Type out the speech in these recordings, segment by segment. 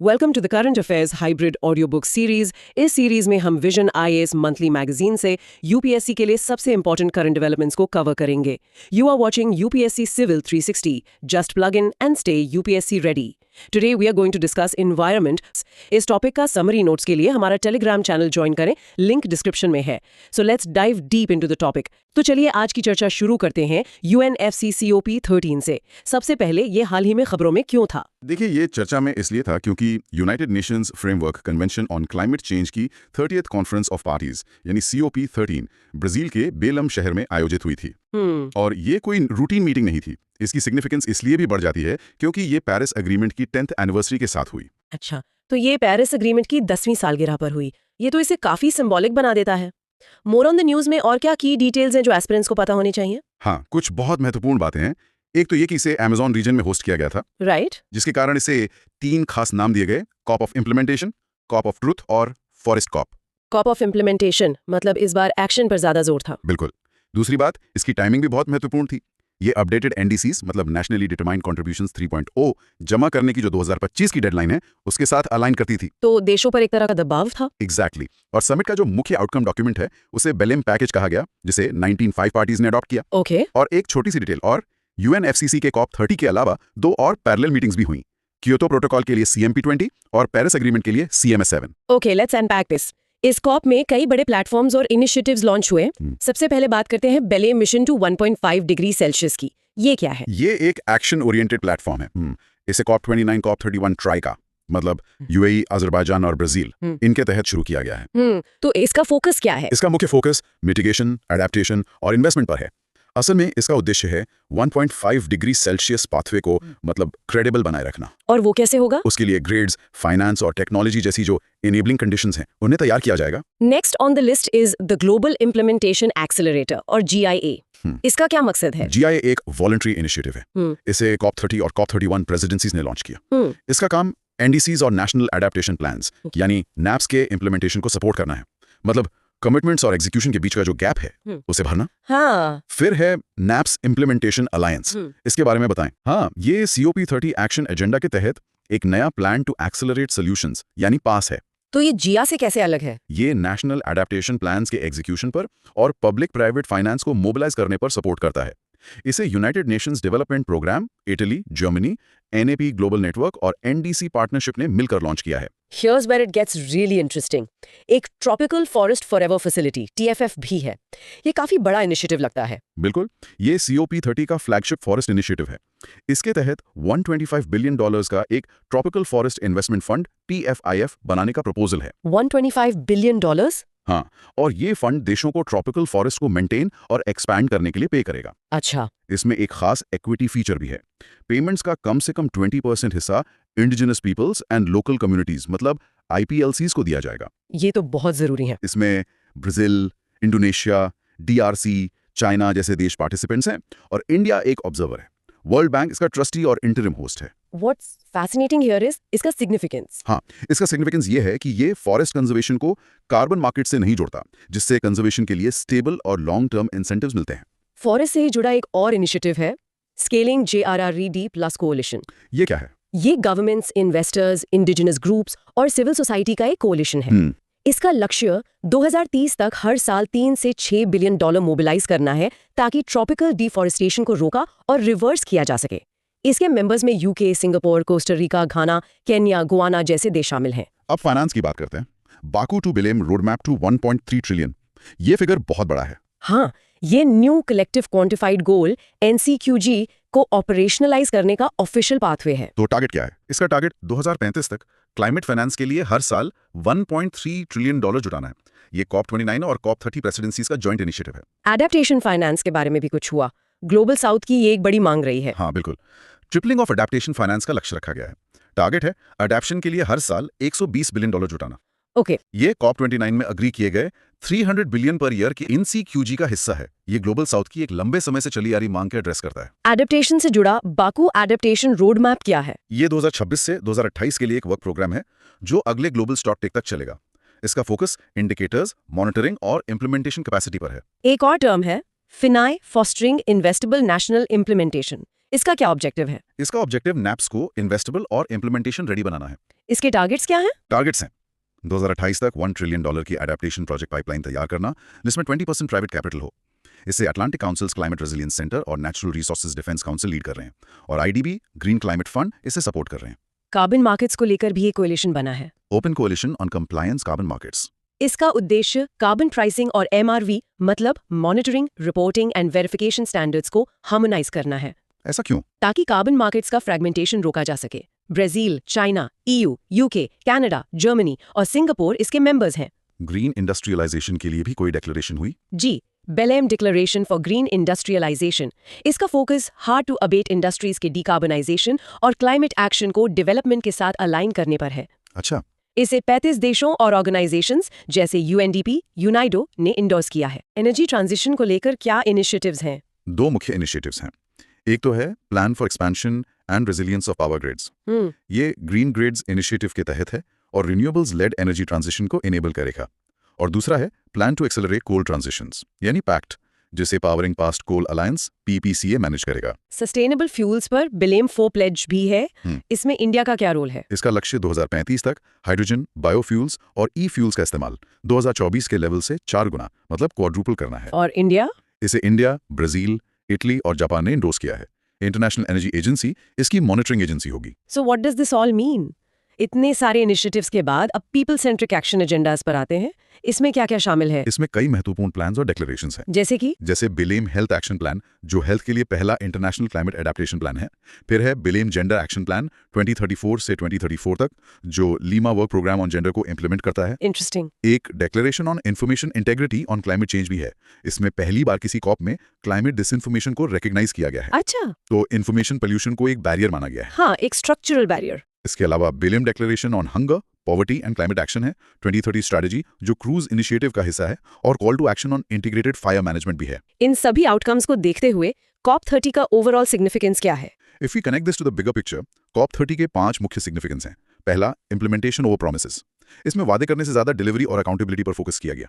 Welcome to the current affairs hybrid audio book series. इस series में हम Vision IAS monthly magazine से UPSC के लिए सबसे इंपॉर्टेंट करंट डेवलपमेंट्स को कवर करेंगे। You are watching UPSC civil 360। Just plug in and stay UPSC ready. Today we are going to discuss environment. इस टॉपिक का समरी नोट्स के लिए हमारा टेलीग्राम चैनल ज्वाइन करें, लिंक डिस्क्रिप्शन में है। So let's dive deep into the topic. तो चलिए आज की चर्चा शुरू करते हैं UNFCCOP 13 से। सबसे पहले ये हाल ही में खबरों में क्यों था? देखिए, ये चर्चा में इसलिए था क्योंकि United Nations framework convention on climate change की 30th कॉन्फ्रेंस ऑफ पार्टीज यानी COP 13 ब्राजील के बेलम शहर में आयोजित हुई थी। और ये कोई रूटीन मीटिंग नहीं थी। इसकी सिग्निफिकेंस इसलिए भी बढ़ जाती है क्योंकि ये पेरिस एग्रीमेंट की 10th एनिवर्सरी के साथ हुई। अच्छा, तो ये पेरिस एग्रीमेंट की 10वीं सालगिरह पर हुई। ये तो इसे काफी सिंबॉलिक बना देता है। मोर ऑन द न्यूज में और क्या की डिटेल्स हैं जो एस्पिरेंट्स को पता होनी चाहिए? हाँ, कुछ बहुत महत्वपूर्ण बातें हैं। एक तो ये कि इसे अमेज़न रीजन में होस्ट किया गया था, राइट? जिसके कारण इसे 3 खास नाम दिए गए: COP of implementation, COP of truth और forest COP. COP of implementation मतलब इस बार एक्शन पर ज्यादा जोर था। बिल्कुल। दूसरी बात, इसकी टाइमिंग भी बहुत महत्वपूर्ण थी। ये अपडेटेड NDCs मतलब नेशनली डिटरमाइंड कॉन्ट्रीब्यूशंस 3.0 जमा करने की जो 2025 की डेडलाइन है उसके साथ अलाइन करती थी। तो देशों पर एक तरह का दबाव था। एग्जैक्टली। और समिट का जो मुख्य आउटकम डॉक्यूमेंट है उसे बेलेम पैकेज कहा गया, जिसे 19 पार्टीज ने अडॉप्ट किया। ओके। और एक छोटी सी डिटेल और, UNFCCC के COP 30 के अलावा 2 और पैरेलल मीटिंग्स भी हुई। क्योतो प्रोटोकॉल के लिए CMP20 और पेरिस एग्रीमेंट के लिए CMS7। Okay, let's unpack this. इस कॉप में कई बड़े प्लेटफॉर्म्स और इनिशिएटिव्स लॉन्च हुए। सबसे पहले बात करते हैं बेले मिशन टू 1.5 डिग्री सेल्सियस की। ये क्या है? ये एक एक्शन ओरिएंटेड प्लेटफॉर्म है। इसे COP 29, COP 31 ट्राई का मतलब UAE, अजरबैजान और ब्राजील, इनके तहत शुरू किया गया है। तो इसका फोकस क्या है? इसका मुख्य फोकस मिटिगेशन, एडेप्टेशन और इन्वेस्टमेंट पर है। असल में इसका उद्देश्य है 1.5 डिग्री सेल्सियस पाथवे को मतलब क्रेडिबल बनाए रखना। और वो कैसे होगा? उसके लिए ग्रेड्स, फाइनेंस और टेक्नोलॉजी जैसी जो इनेबलिंग कंडीशंस हैं उन्हें तैयार किया जाएगा। Next on the list is the global implementation accelerator और GIA। इसका क्या मकसद है? GIA एक वॉलंटरी इनिशिएटिव है। इसे COP 30 और COP 31 प्रेसिडेंसीज ने लॉन्च किया। इसका काम NDCs और नेशनल एडेप्टेशन प्लान्स यानी NAPS के इम्प्लीमेंटेशन को सपोर्ट करना है। मतलब कमिटमेंट्स और एग्जीक्यूशन के बीच का जो गैप है उसे भरना। हाँ। फिर है NAPS इम्प्लीमेंटेशन अलायंस। इसके बारे में बताएं। हाँ, ये COP 30 एक्शन एजेंडा के तहत एक नया प्लान टू एक्सेलरेट सॉल्यूशंस यानी पास है। तो ये जिया से कैसे अलग है? ये नेशनल एडेप्टेशन प्लान्स के एग्जीक्यूशन पर और पब्लिक प्राइवेट फाइनेंस को मोबिलाइज करने पर सपोर्ट करता है। इसे United Nations Development Programme, Italy, Germany, NAP global network और NDC पार्टनरशिप ने मिलकर लॉन्च किया है। Here's where it gets really interesting. एक tropical forest forever facility TFF भी है। ये काफी बड़ा इनिशिएटिव लगता है। बिल्कुल, ये COP 30 का फ्लैगशिप फॉरेस्ट इनिशिएटिव है। इसके तहत $125 बिलियन का एक tropical forest investment fund TFIF बनाने का प्रपोजल है। $125 बिलियन? हाँ, और ये फंड देशों को ट्रॉपिकल फॉरेस्ट को मेंटेन और एक्सपैंड करने के लिए पे करेगा। अच्छा। इसमें एक खास इक्विटी फीचर भी है। पेमेंट्स का कम से कम 20% हिस्सा indigenous peoples and local communities मतलब IPLCs को दिया जाएगा। ये तो बहुत जरूरी है। इसमें ब्राजील, इंडोनेशिया, DRC, चाइना जैसे देश पार्टिसिपेंट्स हैं और इंडिया एक ऑब्जर्वर है। वर्ल्ड बैंक इसका ट्रस्टी और इंटरिम होस्ट है। What's fascinating here is इसका सिग्निफिकेंस। हाँ, इसका सिग्निफिकेंस ये है कि ये फॉरेस्ट कंजर्वेशन को कार्बन मार्केट से नहीं जोड़ता, जिससे कंजर्वेशन के लिए स्टेबल और लॉन्ग टर्म इंसेंटिव्स मिलते हैं। फॉरेस्ट से ही जुड़ा एक और इनिशिएटिव है, स्केलिंग JRRED प्लस कोalition। ये क्या है? ये गवर्नमेंट्स, इन्वेस्टर्स, इंडिजिनस ग्रुप्स और सिविल सोसाइटी का एक कोalition है। इसका लक्ष्य 2030 तक हर साल 3 से 6 बिलियन डॉलर मोबिलाइज करना है ताकि ट्रॉपिकल डिफॉरेस्टेशन को रोका और रिवर्स किया जा सके। इसके मेंबर्स में UK, सिंगापुर, कोस्टा रिका, घाना, केन्या, गुआना जैसे देश शामिल हैं। अब फाइनेंस की बात करते हैं। Baku to Belem road map to 1.3 trillion. ये फिगर बहुत बड़ा है। हाँ, ये new collective quantified goal NCQG को ऑपरेशनलाइज करने का ऑफिशियल पाथवे है। तो टारगेट क्या है? इसका टारगेट 2035 तक क्लाइमेट फाइनेंस के लिए हर साल 1.3 ट्रिलियन डॉलर जुटाना है। ये COP 29 और COP 30 प्रेसिडेंसीज का जॉइंट इनिशिएटिव है। एडेप्टेशन फाइनेंस के बारे में भी कुछ हुआ। ग्लोबल साउथ की ये एक बड़ी मांग रही है। हाँ, बिल्कुल। ट्रिपलिंग ऑफ एडेप्टेशन फाइनेंस का लक्ष्य रखा गया है। टारगेट है अडेप्शन के लिए हर साल 120 बिलियन डॉलर जुटाना। ओके। ये COP 29 में अग्री किए गए 300 बिलियन पर ईयर के NCQG का हिस्सा है। ये ग्लोबल साउथ की एक लंबे समय से चली आ रही मांग के एड्रेस करता है। एडेप्टेशन से जुड़ा बाकू एडेप्टेशन रोड मैप क्या है? ये 2026 से 2028 के लिए एक वर्क प्रोग्राम है जो अगले ग्लोबल स्टॉक टेक तक चलेगा। इसका फोकस इंडिकेटर्स, मॉनिटरिंग और इम्प्लीमेंटेशन कैपेसिटी पर है। एक और टर्म है FINAI, fostering investable national implementation. इसका क्या ऑब्जेक्टिव है? इसका ऑब्जेक्टिव NAPS को इन्वेस्टेबल और इम्प्लीमेंटेशन रेडी बनाना है। इसके टारगेट्स क्या हैं? टारगेट्स हैं 2028 तक $1 ट्रिलियन की एडेप्टेशन प्रोजेक्ट पाइपलाइन तैयार करना, जिसमें 20% प्राइवेट कैपिटल हो। इससे Atlantic Council's climate resilience centre और natural resources defence council lead कर रहे हैं, और आईडीबी ग्रीन क्लाइमेट फंड इसे सपोर्ट कर रहे हैं। कार्बन मार्केट्स को लेकर भी एक कोएलिशन बना है। Open कोalition on compliance carbon markets. इसका उद्देश्य कार्बन प्राइसिंग और MRV मतलब monitoring, reporting and verification standards को हार्मोनाइज करना है। ऐसा क्यों? ताकि कार्बन मार्केट्स का फ्रेगमेंटेशन रोका जा सके। Brazil, China, EU, UK, Canada, Germany और सिंगापुर इसके मेंबर्स हैं। ग्रीन इंडस्ट्रियलाइजेशन के लिए भी कोई डिक्लेरेशन हुई? जी, Belem declaration for green industrialisation. इसका focus hard to abate industries के डिकार्बनाइजेशन और क्लाइमेट एक्शन को डेवलपमेंट के साथ अलाइन करने पर है। अच्छा, इसे 35 देशों और ऑर्गेनाइजेशंस जैसे UNDP, यूनाइडो ने इंडोर्स किया है। एनर्जी ट्रांजिशन को लेकर क्या इनिशिएटिव्स हैं? 2 मुख्य इनिशिएटिव्स हैं। एक तो है plan for expansion and resilience of power grids. ये ग्रीन ग्रिड्स इनिशिएटिव के तहत है और रिन्यूएबल्स लेड एनर्जी ट्रांजिशन को इनेबल करेगा। और दूसरा है plan to accelerate coal transitions, यानी पैक्ट, जिसे powering past coal alliance PPCA manage करेगा। सस्टेनेबल फ्यूल्स पर बिलेम 4 प्लेज भी है। इसमें इंडिया का क्या रोल है? इसका लक्ष्य 2035 तक हाइड्रोजन, बायोफ्यूल्स और ई-फ्यूल्स का इस्तेमाल 2024 के लेवल से 4 गुना मतलब क्वाड्रुपल करना है। और इंडिया? इसे इंडिया, ब्राजील, इटली और जापान ने इंडोर्स किया है। इंटरनेशनल एनर्जी एजेंसी इसकी मॉनिटरिंग एजेंसी होगी। So what does this all mean? इतने सारे इनिशिएटिव्स के बाद अब पीपल सेंट्रिक एक्शन एजेंडास पर आते हैं। इसमें क्या क्या शामिल है? इसमें कई महत्वपूर्ण प्लान्स और डिक्लेरेशंस हैं। जैसे बिलेम हेल्थ एक्शन प्लान, जो हेल्थ के लिए पहला इंटरनेशनल क्लाइमेट एडेप्टेशन प्लान है। फिर है बिलेम जेंडर एक्शन प्लान 2034 से 2034 तक, जो Lima work programme on gender को इंप्लीमेंट करता है। इंटरेस्टिंग। एक declaration on information integrity on climate change भी है। इसमें पहली बार किसी कॉप में क्लाइमेट डिसइन्फॉर्मेशन को रिकॉग्नाइज किया गया है। अच्छा, तो इन्फॉर्मेशन पोल्यूशन को एक बैरियर माना गया है। हाँ, एक स्ट्रक्चरल बैरियर। इसके अलावा Belem declaration on hunger, poverty and climate action है 2030 स्ट्रेटजी, जो क्रूज इनिशिएटिव का हिस्सा है, और call to action on integrated fire management भी है। इन सभी आउटकम्स को देखते हुए COP30 का ओवरऑल सिग्निफिकेंस क्या है? If we connect this to the bigger picture, COP30 के 5 मुख्य सिग्निफिकेंस हैं। पहला, इंप्लीमेंटेशन ओवर प्रोमिसेस। इसमें वादे करने से ज्यादा डिलीवरी और अकाउंटेबिलिटी पर फोकस किया गया।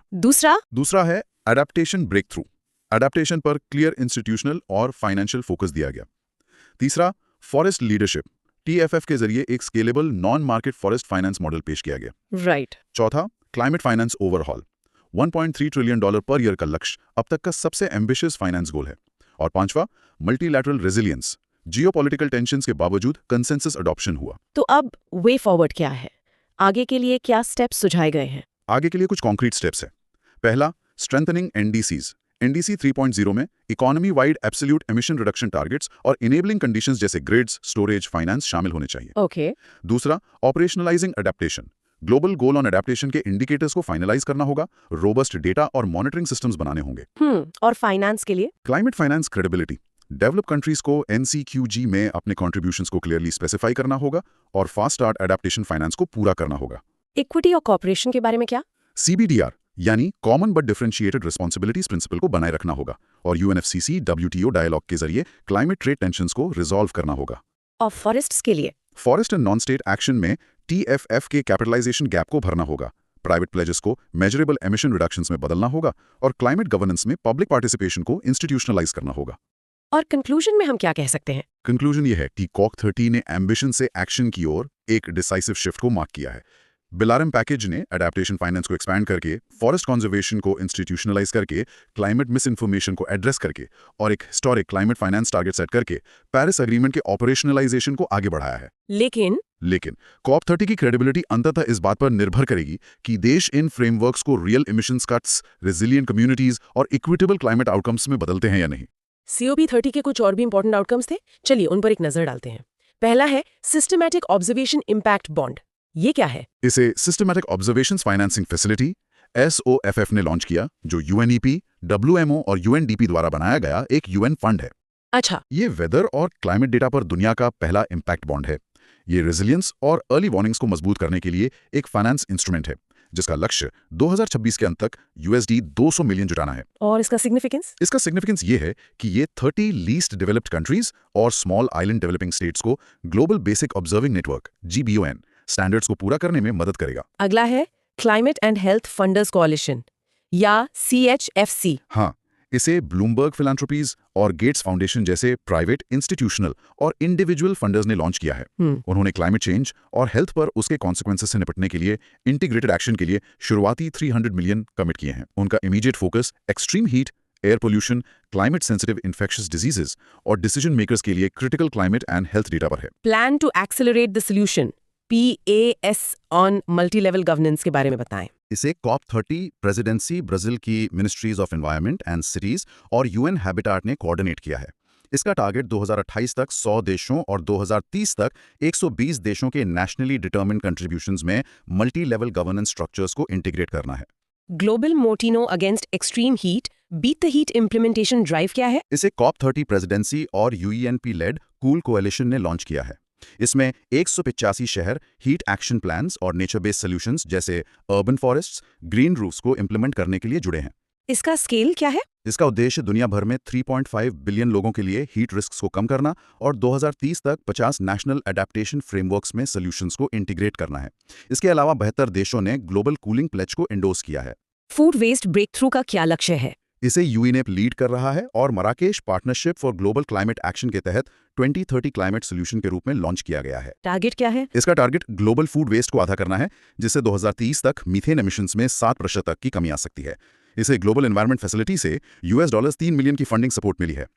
दूसरा है एडेप्टेशन ब्रेक थ्रू। एडेप्टेशन पर क्लियर इंस्टीट्यूशनल और फाइनेंशियल फोकस दिया गया। तीसरा, फॉरेस्ट लीडरशिप। TFF के जरिए एक scalable non market forest finance model पेश किया गया। राइट। चौथा, climate finance overhaul. $1.3 trillion per year का लक्ष्य अब तक का सबसे एम्बिशियस फाइनेंस गोल है। और पांचवा, मल्टीलैटरल रेजिलियंस। जियोपॉलिटिकल टेंशंस के बावजूद कंसेंसस अडॉप्शन हुआ। तो अब वे फॉरवर्ड क्या है? आगे के लिए क्या स्टेप्स सुझाए गए हैं? आगे के लिए कुछ कॉन्क्रीट स्टेप्स है। पहला, स्ट्रेंथनिंग NDCs। NDC 3.0 में economy wide absolute emission reduction targets और इनेबलिंग कंडीशंस जैसे ग्रिड्स, स्टोरेज, फाइनेंस शामिल होने चाहिए। ओके। दूसरा, operationalising adaptation. Global goal on adaptation के इंडिकेटर्स को फाइनलाइज करना होगा, रोबस्ट डेटा और मॉनिटरिंग सिस्टम्स बनाने होंगे। और फाइनेंस के लिए? Climate finance credibility. Develop countries को NCQG में अपने कॉन्ट्रीब्यूशंस को क्लियरली स्पेसिफाई करना होगा और फास्ट स्टार्ट अडेप्टेशन फाइनेंस को पूरा करना होगा। इक्विटी और कॉर्पोरेशन के बारे में क्या? CBDR यानी common but differentiated responsibilities principle को बनाए रखना होगा और UNFCCC WTO डायलॉग के जरिए क्लाइमेट ट्रेड टेंशंस को रिजॉल्व करना होगा। और फॉरेस्ट्स के लिए? Forest and non state action में TFF के कैपिटलाइजेशन गैप को भरना होगा, प्राइवेट प्लेजेस को मेजरेबल एमिशन रिडक्शंस में बदलना होगा और क्लाइमेट गवर्नेंस में पब्लिक पार्टिसिपेशन को इंस्टीट्यूशनलाइज करना होगा। और कंक्लूजन में हम क्या कह सकते हैं? कंक्लूजन ये है कि COP30 ने एम्बिशन से एक्शन की ओर एक डिसाइसिव शिफ्ट को मार्क किया है। बिलारम पैकेज ने अडेप्टेशन फाइनेंस को एक्सपैंड करके, फॉरेस्ट कंजर्वेशन को इंस्टीट्यूशनलाइज करके, क्लाइमेट मिस इन्फॉर्मेशन को एड्रेस करके और एक historic climate finance target set करके पेरिस एग्रीमेंट के ऑपरेशनलाइजेशन को आगे बढ़ाया है। लेकिन COP30 की क्रेडिबिलिटी अंततः इस बात पर निर्भर करेगी कि देश इन फ्रेमवर्क्स को real emissions cuts, resilient communities और इक्विटेबल क्लाइमेट आउटकम्स में बदलते हैं या नहीं। COP30 के कुछ और भी इंपॉर्टेंट आउटकम्स थे, चलिए उन पर एक नजर डालते हैं। पहला है सिस्टमैटिक ऑब्जर्वेशन इम्पैक्ट बॉन्ड। ये क्या है? इसे systematic observations financing facility SOFF ने लॉन्च किया, जो UNEP, WMO और UNDP द्वारा बनाया गया एक UN फंड है। अच्छा। ये वेदर और क्लाइमेट डेटा पर दुनिया का पहला इम्पैक्ट बॉन्ड है। ये रेजिलियंस और अर्ली वार्निंग्स को मजबूत करने के लिए एक फाइनेंस इंस्ट्रूमेंट है, जिसका लक्ष्य 2026 के अंत तक USD 200 मिलियन जुटाना है। और इसका सिग्निफिकेंस ये है कि ये 30 लीस्ट डेवलप्ड कंट्रीज और स्मॉल आइलैंड डेवलपिंग स्टेट्स को global basic observing network GBON standards को पूरा करने में मदद करेगा। अगला है क्लाइमेट एंड हेल्थ फंडर्स कोalition या CHFC। हाँ, इसे ब्लूमबर्ग फिलैंथ्रोपीज और गेट्स फाउंडेशन जैसे प्राइवेट, इंस्टीट्यूशनल और इंडिविजुअल फंडर्स ने लॉन्च किया है। उन्होंने क्लाइमेट चेंज और हेल्थ पर उसके कॉन्सिक्वेंसेस से निपटने के लिए इंटीग्रेटेड एक्शन के लिए शुरुआती 300 मिलियन कमिट किए हैं। उनका immediate focus extreme heat, air pollution, climate sensitive infectious diseases और डिसीजन मेकर्स के लिए critical climate and health data पर है। Plan to accelerate the solution, PAS on multi level governance के बारे में बताएं। इसे COP30 प्रेसिडेंसी, ब्राजील की ministries of environment and cities और UN हैबिटेट ने कोऑर्डिनेट किया है। इसका टारगेट 2028 तक 100 देशों और 2030 तक 120 देशों के नेशनली डिटर्मिन्ड कंट्रीब्यूशंस में मल्टी लेवल गवर्नेंस स्ट्रक्चर्स को इंटीग्रेट करना है। ग्लोबल मोटिनो against extreme heat, beat the heat implementation drive क्या है? इसे COP30 प्रेसिडेंसी और UENP लेड कूल कोएलिशन ने लॉन्च किया है। इसमें 185 शहर हीट एक्शन प्लान्स और नेचर बेस्ड सॉल्यूशंस जैसे अर्बन फॉरेस्ट्स, ग्रीन रूफ्स को इंप्लीमेंट करने के लिए जुड़े हैं। इसका स्केल क्या है? इसका उद्देश्य दुनिया भर में 3.5 बिलियन लोगों के लिए हीट रिस्क्स को कम करना और 2030 तक 50 नेशनल एडेप्टेशन फ्रेमवर्क्स में सॉल्यूशंस को इंटीग्रेट करना है। इसके अलावा 72 देशों ने ग्लोबल कूलिंग प्लेज को एंडोर्स किया है। फूड वेस्ट ब्रेक थ्रू का क्या लक्ष्य है? इसे UNEP लीड कर रहा है और Marrakesh partnership for global climate action के तहत 2030 क्लाइमेट सोल्यूशन के रूप में लॉन्च किया गया है। टारगेट क्या है? इसका टारगेट ग्लोबल फूड वेस्ट को आधा करना है, जिससे 2030 तक मीथेन एमिशंस में 7% तक की कमी आ सकती है। इसे ग्लोबल एनवायरनमेंट फैसिलिटी से $3 मिलियन की फंडिंग सपोर्ट मिली है।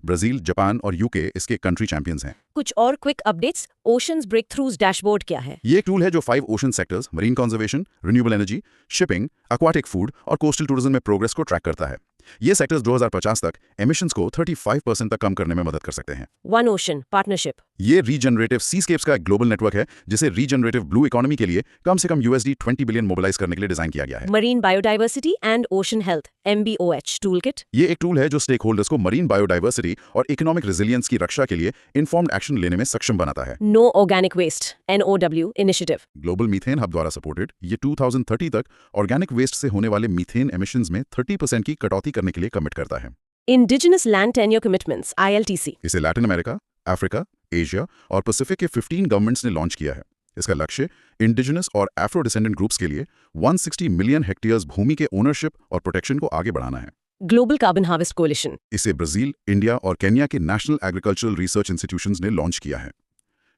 ब्राजील, जापान और UK इसके कंट्री चैंपियंस हैं। कुछ और quick updates. Oceans breakthroughs dashboard क्या है? ये एक टूल है जो 5 ocean sectors, marine conservation, renewable energy, shipping, aquatic food और कोस्टल टूरिज्म में प्रोग्रेस को ट्रैक करता है। ये सेक्टर्स 2050 तक एमिशंस को 35% तक कम करने में मदद कर सकते हैं। वन ओशन पार्टनरशिप, ये रीजनरेटिव सीस्केप्स का एक ग्लोबल नेटवर्क है जिसे रीजनरेटिव ब्लू इकोनॉमी के लिए कम से कम $20 बिलियन मोबिलाइज करने के लिए डिजाइन किया गया है। Marine biodiversity and ocean health, MBOH toolkit. ये एक टूल है जो स्टेक होल्डर्स को मरीन बायोडाइवर्सिटी और इकोनॉमिक रेजिलियंस की रक्षा के लिए इन्फॉर्म्ड एक्शन लेने में सक्षम बनाता है। No organic waste, NOW initiative. Global methane hub द्वारा सपोर्टेड ये 2030 तक ऑर्गेनिक वेस्ट से होने वाले मीथेन एमिशंस में 30% की कटौती करने के लिए कमिट करता है। Indigenous land tenure commitments, ILTC। इसे लैटिन अमेरिका, अफ्रीका, एशिया और पैसिफिक के 15 गवर्नमेंट्स ने लॉन्च किया है। इसका लक्ष्य इंडिजिनस और एफ्रो डिसेंडेंट ग्रुप्स के लिए 160 मिलियन हेक्टेयर्स भूमि के ओनरशिप और प्रोटेक्शन को आगे बढ़ाना है। Global carbon harvest coalition. इसे ब्राजील, इंडिया और केन्या के नेशनल एग्रीकल्चरल रिसर्च इंस्टीट्यूशंस ने लॉन्च किया है।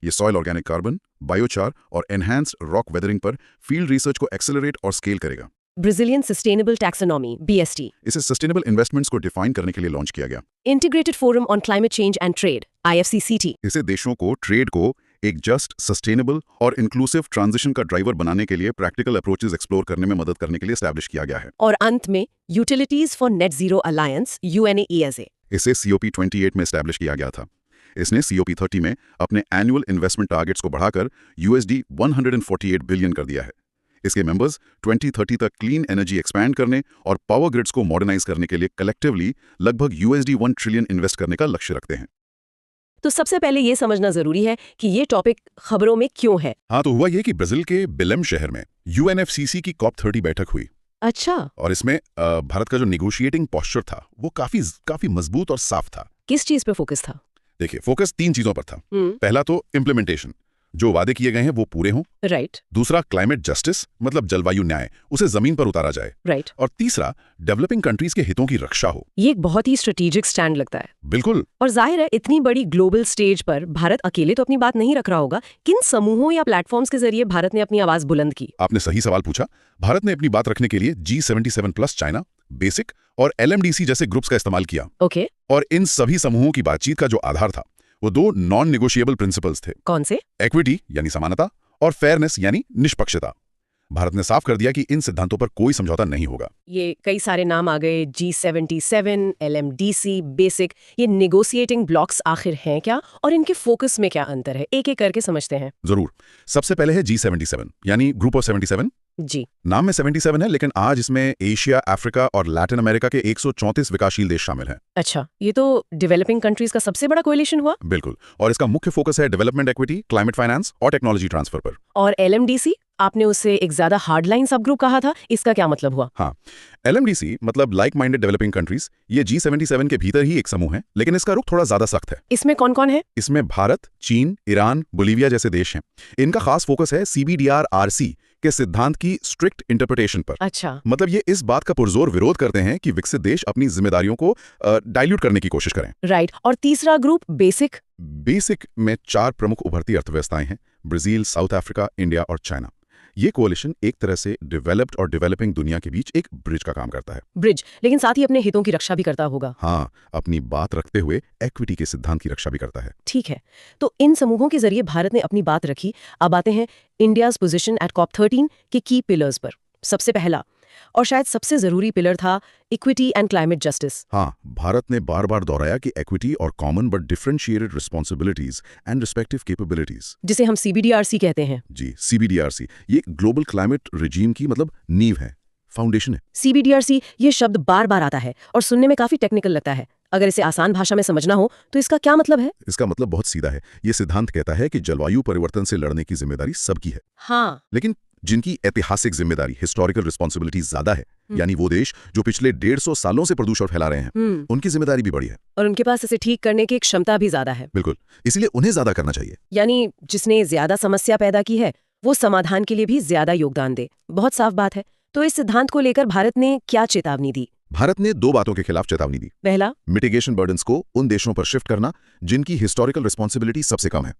ये सॉइल ऑर्गेनिक कार्बन, बायोचार और एनहांस्ड रॉक वेदरिंग पर फील्ड रिसर्च को एक्सेलरेट और स्केल करेगा। Brazilian sustainable taxonomy, BST। इसे सस्टेनेबल इन्वेस्टमेंट्स को डिफाइन करने के लिए लॉन्च किया गया। Integrated forum on climate change and trade, IFCCT। इसे देशों को ट्रेड को एक जस्ट, सस्टेनेबल और इंक्लूसिव ट्रांजिशन का ड्राइवर बनाने के लिए प्रैक्टिकल अप्रोचेस एक्सप्लोर करने में मदद करने के लिए एस्टैब्लिश किया गया है। और अंत में utilities for net zero alliance, UNESA। इसे COP28 में एस्टैब्लिश किया गया था। इसने COP30 में अपने एनुअल इन्वेस्टमेंट टारगेट्स को बढ़ाकर $148 बिलियन कर दिया है। इसके मेंबर्स 2030 तक क्लीन एनर्जी एक्सपैंड करने और पावर ग्रिड्स को मॉडर्नाइज करने के लिए कलेक्टिवली लगभग $1 ट्रिलियन इन्वेस्ट करने का लक्ष्य रखते हैं। तो सबसे पहले ये समझना जरूरी है कि ये टॉपिक खबरों में क्यों है। हाँ, तो हुआ ये कि ब्राजील के बेलम शहर में UNFCCC की COP30 बैठक हुई। अच्छा। और इसमें भारत का जो निगोशिएटिंग पोस्चर था वो काफी मजबूत और साफ था। किस चीज पे फोकस था? देखिए, फोकस 3 चीजों पर था। पहला तो इम्प्लीमेंटेशन, जो वादे किए गए हैं वो पूरे हों। राइट। दूसरा क्लाइमेट जस्टिस, मतलब जलवायु न्याय, उसे जमीन पर उतारा जाए। राइट। और तीसरा डेवलपिंग कंट्रीज के हितों की रक्षा हो। ये एक बहुत ही स्ट्रेटेजिक स्टैंड लगता है। बिल्कुल। और जाहिर है इतनी बड़ी ग्लोबल स्टेज पर भारत अकेले तो अपनी बात नहीं रख रहा होगा। किन समूहों या प्लेटफॉर्म्स के जरिए भारत ने अपनी आवाज बुलंद की? आपने सही सवाल पूछा। भारत ने अपनी बात रखने के लिए G77+ चाइना, बेसिक और LMDC जैसे ग्रुप्स का इस्तेमाल किया। ओके। और इन सभी समूहों की बातचीत का जो आधार था वो 2 नॉन निगोशिएबल प्रिंसिपल्स थे। कौन से? इक्विटी यानी समानता और फेयरनेस यानी निष्पक्षता। भारत ने साफ कर दिया कि इन सिद्धांतों पर कोई समझौता नहीं होगा। ये कई सारे नाम आ गए, G77, LMDC, बेसिक। ये नेगोशिएटिंग ब्लॉक्स आखिर हैं क्या, और इनके फोकस में क्या अंतर है? एक एक करके समझते हैं। जरूर। सबसे पहले है G77 यानी ग्रुप ऑफ 77। जी। नाम में 77 है, लेकिन आज इसमें एशिया, अफ्रीका और लैटिन अमेरिका के 134 विकासशील देश शामिल हैं। अच्छा, ये तो डेवलपिंग कंट्रीज का सबसे बड़ा कोएलिशन हुआ। बिल्कुल। और इसका मुख्य फोकस है डेवलपमेंट इक्विटी, क्लाइमेट फाइनेंस और टेक्नोलॉजी ट्रांसफर पर। और LMDC, आपने उसे एक ज्यादा हार्डलाइन सब ग्रुप कहा था, इसका क्या मतलब हुआ? हाँ, LMDC मतलब लाइक माइंडेड डेवलपिंग कंट्रीज। ये G77 के भीतर ही एक समूह है, लेकिन इसका रुख थोड़ा ज्यादा सख्त है। इसमें कौन कौन है? इसमें भारत, चीन, ईरान, बोलीविया जैसे देश हैं। इनका खास फोकस है CBDRRC के सिद्धांत की स्ट्रिक्ट इंटरप्रिटेशन पर। अच्छा। मतलब ये इस बात का पुरजोर विरोध करते हैं कि विकसित देश अपनी जिम्मेदारियों को डाइल्यूट करने की कोशिश करें। राइट। और तीसरा ग्रुप बेसिक। बेसिक में 4 प्रमुख उभरती अर्थव्यवस्थाएं हैं, ब्राजील, साउथ अफ्रीका, इंडिया और चाइना। ये कोalition एक तरह से डेवलप्ड और डेवलपिंग दुनिया के बीच एक ब्रिज का काम करता है। ब्रिज, लेकिन साथ ही अपने हितों की रक्षा भी करता होगा। हाँ, अपनी बात रखते हुए इक्विटी के सिद्धांत की रक्षा भी करता है। ठीक है, तो इन समूहों के जरिए भारत ने अपनी बात रखी। अब आते हैं इंडियाज पोजीशन एट COP13 के की पिलर्स पर। सबसे पहला और शायद सबसे जरूरी पिलर था इक्विटी एंड क्लाइमेट जस्टिस। हाँ, भारत ने बार बार दोहराया कि इक्विटी और common but differentiated responsibilities and respective capabilities, जिसे हम CBDRC कहते हैं। जी, CBDRC, ये ग्लोबल क्लाइमेट रिजीम की मतलब नींव है, फाउंडेशन है। CBDRC ये शब्द बार बार आता है और सुनने में काफी टेक्निकल लगता है। अगर इसे आसान भाषा में समझना हो तो इसका क्या मतलब है? इसका मतलब बहुत सीधा है। ये सिद्धांत कहता है कि जलवायु परिवर्तन से लड़ने की जिम्मेदारी सबकी है। हाँ। लेकिन जिनकी ऐतिहासिक जिम्मेदारी, हिस्टोरिकल रिस्पॉन्सिबिलिटी ज्यादा है, यानी वो देश जो पिछले 150 सालों से प्रदूषण फैला रहे हैं, उनकी जिम्मेदारी भी बड़ी है। और उनके पास इसे ठीक करने की क्षमता भी ज्यादा है। बिल्कुल, इसीलिए उन्हें ज्यादा करना चाहिए। यानी जिसने ज्यादा समस्या पैदा की है वो समाधान के लिए भी ज्यादा योगदान दे। बहुत साफ बात है। तो इस सिद्धांत को लेकर भारत ने क्या चेतावनी दी? भारत ने 2 बातों के खिलाफ चेतावनी दी। पहला, मिटिगेशन बर्डन्स को उन देशों पर शिफ्ट करना जिनकी हिस्टोरिकल रिस्पॉन्सिबिलिटी सबसे कम है।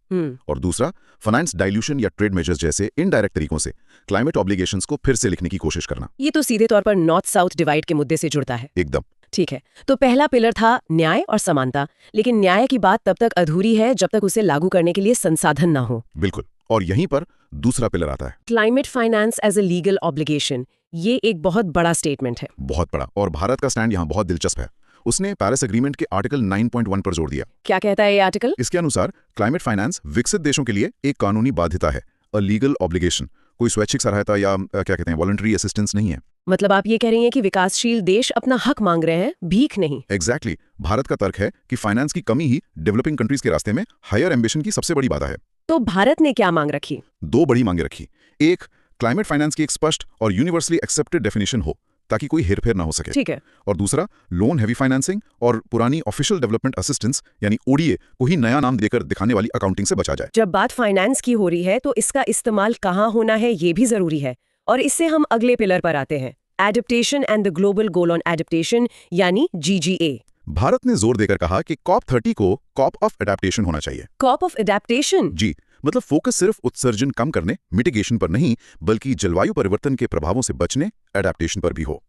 और दूसरा, फाइनेंस डाइल्यूशन या ट्रेड मेजर्स जैसे इनडायरेक्ट तरीकों से क्लाइमेट ऑब्लिगेशंस को फिर से लिखने की कोशिश करना। ये तो सीधे तौर पर नॉर्थ साउथ डिवाइड के मुद्दे से जुड़ता है। एकदम ठीक है, तो पहला पिलर था न्याय और समानता, लेकिन न्याय की बात तब तक अधूरी है जब तक उसे लागू करने के लिए संसाधन ना हो। बिल्कुल, और यहीं पर दूसरा पिलर आता है, climate finance as a legal obligation. ये एक बहुत बड़ा स्टेटमेंट है। बहुत बड़ा, और भारत का स्टैंड यहाँ बहुत दिलचस्प है। उसने पेरिस एग्रीमेंट के आर्टिकल 9.1 पर जोर दिया। क्या कहता है ये आर्टिकल? इसके अनुसार क्लाइमेट फाइनेंस विकसित देशों के लिए एक कानूनी बाध्यता है, अ लीगल ऑब्लिगेशन, कोई स्वैच्छिक सहायता या क्या कहते हैं वॉलंटरी असिस्टेंस नहीं है। मतलब आप ये कह रही हैं कि विकासशील देश अपना हक मांग रहे हैं, भीख नहीं। एग्जैक्टली। भारत का तर्क है कि फाइनेंस की कमी ही डेवलपिंग कंट्रीज के रास्ते में हायर एम्बिशन की सबसे बड़ी बाधा है। तो भारत ने क्या मांग रखी? 2 बड़ी मांगे रखी। एक, क्लाइमेट फाइनेंस की एक स्पष्ट और यूनिवर्सली एक्सेप्टेड डेफिनेशन हो ताकि कोई हेरफेर ना हो सके। ठीक है। और दूसरा, लोन हैवी फाइनेंसिंग और पुरानी ऑफिशियल डेवलपमेंट असिस्टेंस यानी ODA को ही नया नाम देकर दिखाने वाली अकाउंटिंग से बचा जाए। जब बात फाइनेंस की हो रही है तो इसका इस्तेमाल कहाँ होना है ये भी जरूरी है। और इससे हम अगले पिलर पर आते हैं, adaptation and the global goal on adaptation यानी GGA। भारत ने जोर देकर कहा कि COP30 को कॉप ऑफ एडेप्टेशन होना चाहिए। Corp of adaptation? जी, मतलब फोकस सिर्फ उत्सर्जन कम करने, मिटिगेशन पर नहीं, बल्कि जलवायु परिवर्तन के प्रभावों से बचने, एडेप्टेशन पर भी हो।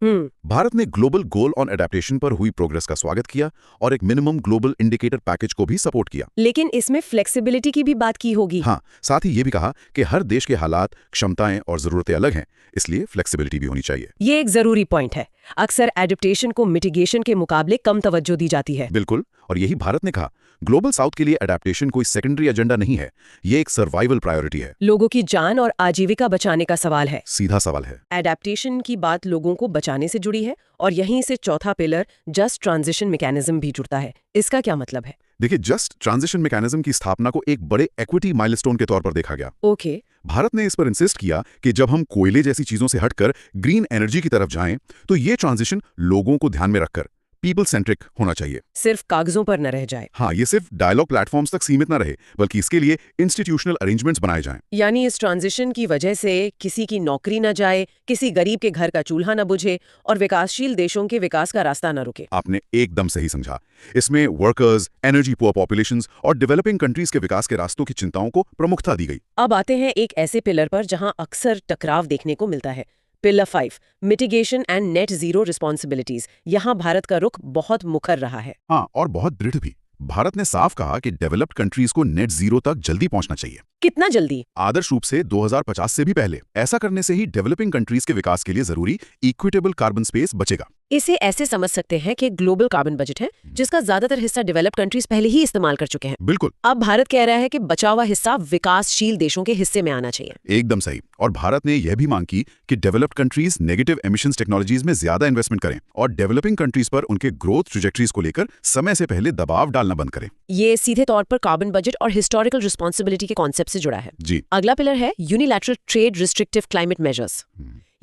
भारत ने ग्लोबल गोल ऑन एडेप्टेशन पर हुई प्रोग्रेस का स्वागत किया और एक मिनिमम ग्लोबल इंडिकेटर पैकेज को भी सपोर्ट किया। लेकिन इसमें फ्लेक्सिबिलिटी की भी बात की होगी। हाँ, साथ ही ये भी कहा कि हर देश के हालात, क्षमताएं और जरूरतें अलग हैं, इसलिए फ्लेक्सिबिलिटी भी होनी चाहिए। ये एक जरूरी पॉइंट है। अक्सर एडेप्टेशन को मिटिगेशन के मुकाबले कम तवज्जो दी जाती है। बिल्कुल, और यही भारत ने कहा, ग्लोबल साउथ के लिए एडेप्टेशन कोई सेकेंडरी एजेंडा नहीं है, ये एक सर्वाइवल प्रायोरिटी है। लोगों की जान और आजीविका बचाने का सवाल है। सीधा सवाल है। एडेप्टेशन की बात लोगों को बचाने से जुड़ी है और यहीं से चौथा पिलर जस्ट ट्रांजिशन मैकेनिज्म भी जुड़ता है। इसका क्या मतलब है? देखिए, जस्ट ट्रांजिशन मैकेनिज्म की स्थापना को एक बड़े इक्विटी माइलस्टोन के तौर पर देखा गया। ओके। भारत ने इस पर इंसिस्ट किया कि जब हम कोयले जैसी चीजों से हटकर ग्रीन एनर्जी की तरफ जाएं, तो ये ट्रांजिशन लोगों को ध्यान में रखकर पीपल सेंट्रिक होना चाहिए, सिर्फ कागजों पर न रह जाए। हाँ, ये सिर्फ डायलॉग प्लेटफॉर्म्स तक सीमित न रहे, बल्कि इसके लिए इंस्टीट्यूशनल अरेंजमेंट्स बनाए जाएं। यानी इस ट्रांजिशन की वजह से किसी की नौकरी न जाए, किसी गरीब के घर का चूल्हा न बुझे और विकासशील देशों के विकास का रास्ता न रुके। आपने एकदम सही समझा। इसमें वर्कर्स, एनर्जी पुअर पॉपुलेशंस और डेवलपिंग कंट्रीज के विकास के रास्तों की चिंताओं को प्रमुखता दी गई। अब आते हैं एक ऐसे पिलर पर जहां अक्सर टकराव देखने को मिलता है, pillar 5, mitigation and net zero responsibilities. यहाँ भारत का रुख बहुत मुखर रहा है। हाँ, और बहुत दृढ़ भी। भारत ने साफ कहा कि डेवलप्ड कंट्रीज को नेट जीरो तक जल्दी पहुंचना चाहिए। कितना जल्दी? आदर्श रूप से 2050 से भी पहले। ऐसा करने से ही डेवलपिंग कंट्रीज के विकास के लिए जरूरी इक्विटेबल कार्बन स्पेस बचेगा। इसे ऐसे समझ सकते हैं कि ग्लोबल कार्बन बजट है जिसका ज्यादातर हिस्सा डेवलप्ड कंट्रीज पहले ही इस्तेमाल कर चुके हैं। बिल्कुल। अब भारत कह रहा है कि बचा हुआ हिस्सा विकासशील देशों के हिस्से में आना चाहिए। एकदम सही। और भारत ने यह भी मांग की कि developed countries negative emissions technologies में ज्यादा इन्वेस्टमेंट करें और डेवलपिंग कंट्रीज पर उनके ग्रोथ ट्रेजेक्टरीज को लेकर समय से पहले दबाव डालना बंद करें। ये सीधे तौर पर कार्बन बजट और हिस्टोरिकल रिस्पॉन्सिबिलिटी के कॉन्सेप्ट से जुड़ा है। जी। अगला पिलर है unilateral trade restrictive climate measures.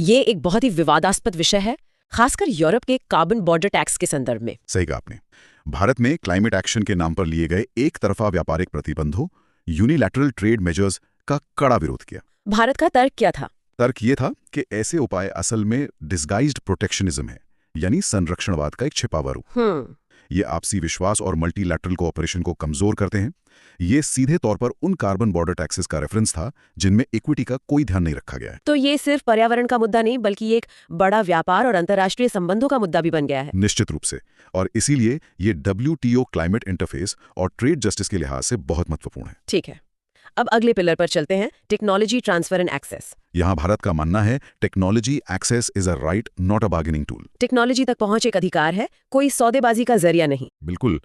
ये एक बहुत ही विवादास्पद विषय है, खासकर यूरोप के कार्बन बॉर्डर टैक्स के संदर्भ में। सही कहा आपने। भारत में क्लाइमेट एक्शन के नाम पर लिए गए एक तरफा व्यापारिक प्रतिबंधों, यूनिलैटरल ट्रेड मेजर्स का कड़ा विरोध किया। भारत का तर्क क्या था? तर्क ये था कि ऐसे उपाय असल में डिस्गाइज्ड प्रोटेक्शनिज्म है, यानी संरक्षणवाद का एक छिपा रूप। ये आपसी विश्वास और मल्टीलैटरल कोऑपरेशन को कमजोर करते हैं। ये सीधे तौर पर उन कार्बन बॉर्डर टैक्सेस का रेफरेंस था जिनमें इक्विटी का कोई ध्यान नहीं रखा गया है। तो ये सिर्फ पर्यावरण का मुद्दा नहीं बल्कि एक बड़ा व्यापार और अंतर्राष्ट्रीय संबंधों का मुद्दा भी बन गया है। निश्चित रूप से, और इसीलिए ये WTO क्लाइमेट इंटरफेस और ट्रेड जस्टिस के लिहाज से बहुत महत्वपूर्ण है। ठीक है, अब अगले पिलर पर चलते हैं, टेक्नोलॉजी ट्रांसफर एंड एक्सेस। यहाँ भारत का मानना है technology access is a right not a bargaining tool. Technology तक पहुंच एक अधिकार है, कोई सौदेबाजी का जरिया नहीं। बिल्कुल।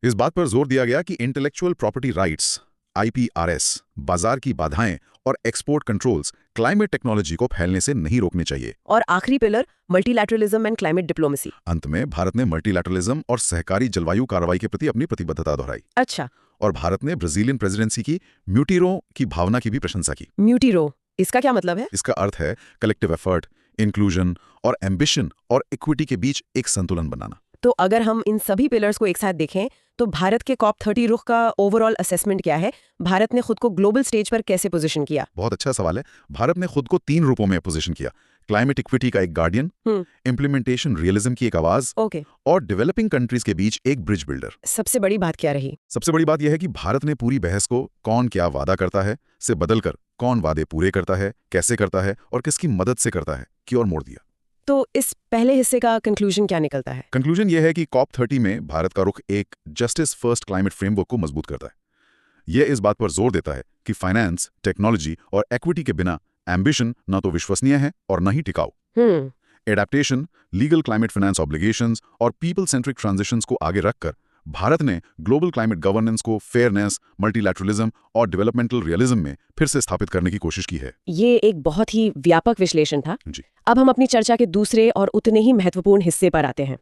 इस बात पर जोर दिया गया कि इंटेलेक्चुअल प्रॉपर्टी राइट्स IPRS, बाजार की बाधाएं और एक्सपोर्ट कंट्रोल्स क्लाइमेट टेक्नोलॉजी को फैलने से नहीं रोकने चाहिए। और आखिरी pillar, multilateralism and climate diplomacy. अंत में भारत ने मल्टीलैटरलिज्म और सहकारी जलवायु कार्रवाई के प्रति अपनी प्रतिबद्धता दोहराई। अच्छा, और भारत ने ब्राजीलियन प्रेसिडेंसी की म्यूटीरो की भावना की भी प्रशंसा की। म्यूटीरो, इसका क्या मतलब है? इसका अर्थ है कलेक्टिव एफर्ट, इंक्लूजन और एम्बिशन और इक्विटी के बीच एक संतुलन बनाना। तो अगर हम इन सभी पिलर्स को एक साथ देखें तो भारत के COP30 रुख का ओवरऑल असेसमेंट क्या है? भारत ने खुद को ग्लोबल स्टेज पर कैसे पोजीशन किया? बहुत अच्छा सवाल है। भारत ने खुद को 3 रूपों में पोजीशन किया: क्लाइमेट इक्विटी का एक गार्डियन, इंप्लीमेंटेशन रियलिज्म की एक आवाज, और डेवलपिंग कंट्रीज के बीच एक ब्रिज बिल्डर। सबसे बड़ी बात क्या रही? सबसे बड़ी बात यह है कि भारत ने पूरी बहस को कौन क्या वादा करता है से बदलकर कौन वादे पूरे करता है, कैसे करता है और किसकी मदद से करता है की ओर मोड़ दिया। तो इस पहले हिस्से का कंक्लूजन क्या निकलता है? कंक्लूजन यह है कि COP30 में भारत का रुख एक जस्टिस फर्स्ट क्लाइमेट फ्रेमवर्क को मजबूत करता है। यह इस बात पर जोर देता है कि फाइनेंस, टेक्नोलॉजी और इक्विटी के बिना एम्बिशन न तो विश्वसनीय है और न ही टिकाऊ। Adaptation, legal climate finance obligations और पीपल सेंट्रिक ट्रांजिशंस को आगे रखकर भारत ने ग्लोबल क्लाइमेट गवर्नेंस को फेयरनेस, मल्टीलैटरलिज्म और डेवलपमेंटल रियलिज्म में फिर से स्थापित करने की कोशिश की है। ये एक बहुत ही व्यापक विश्लेषण था। जी। अब हम अपनी चर्चा के दूसरे और उतने ही महत्वपूर्ण हिस्से पर आते हैं,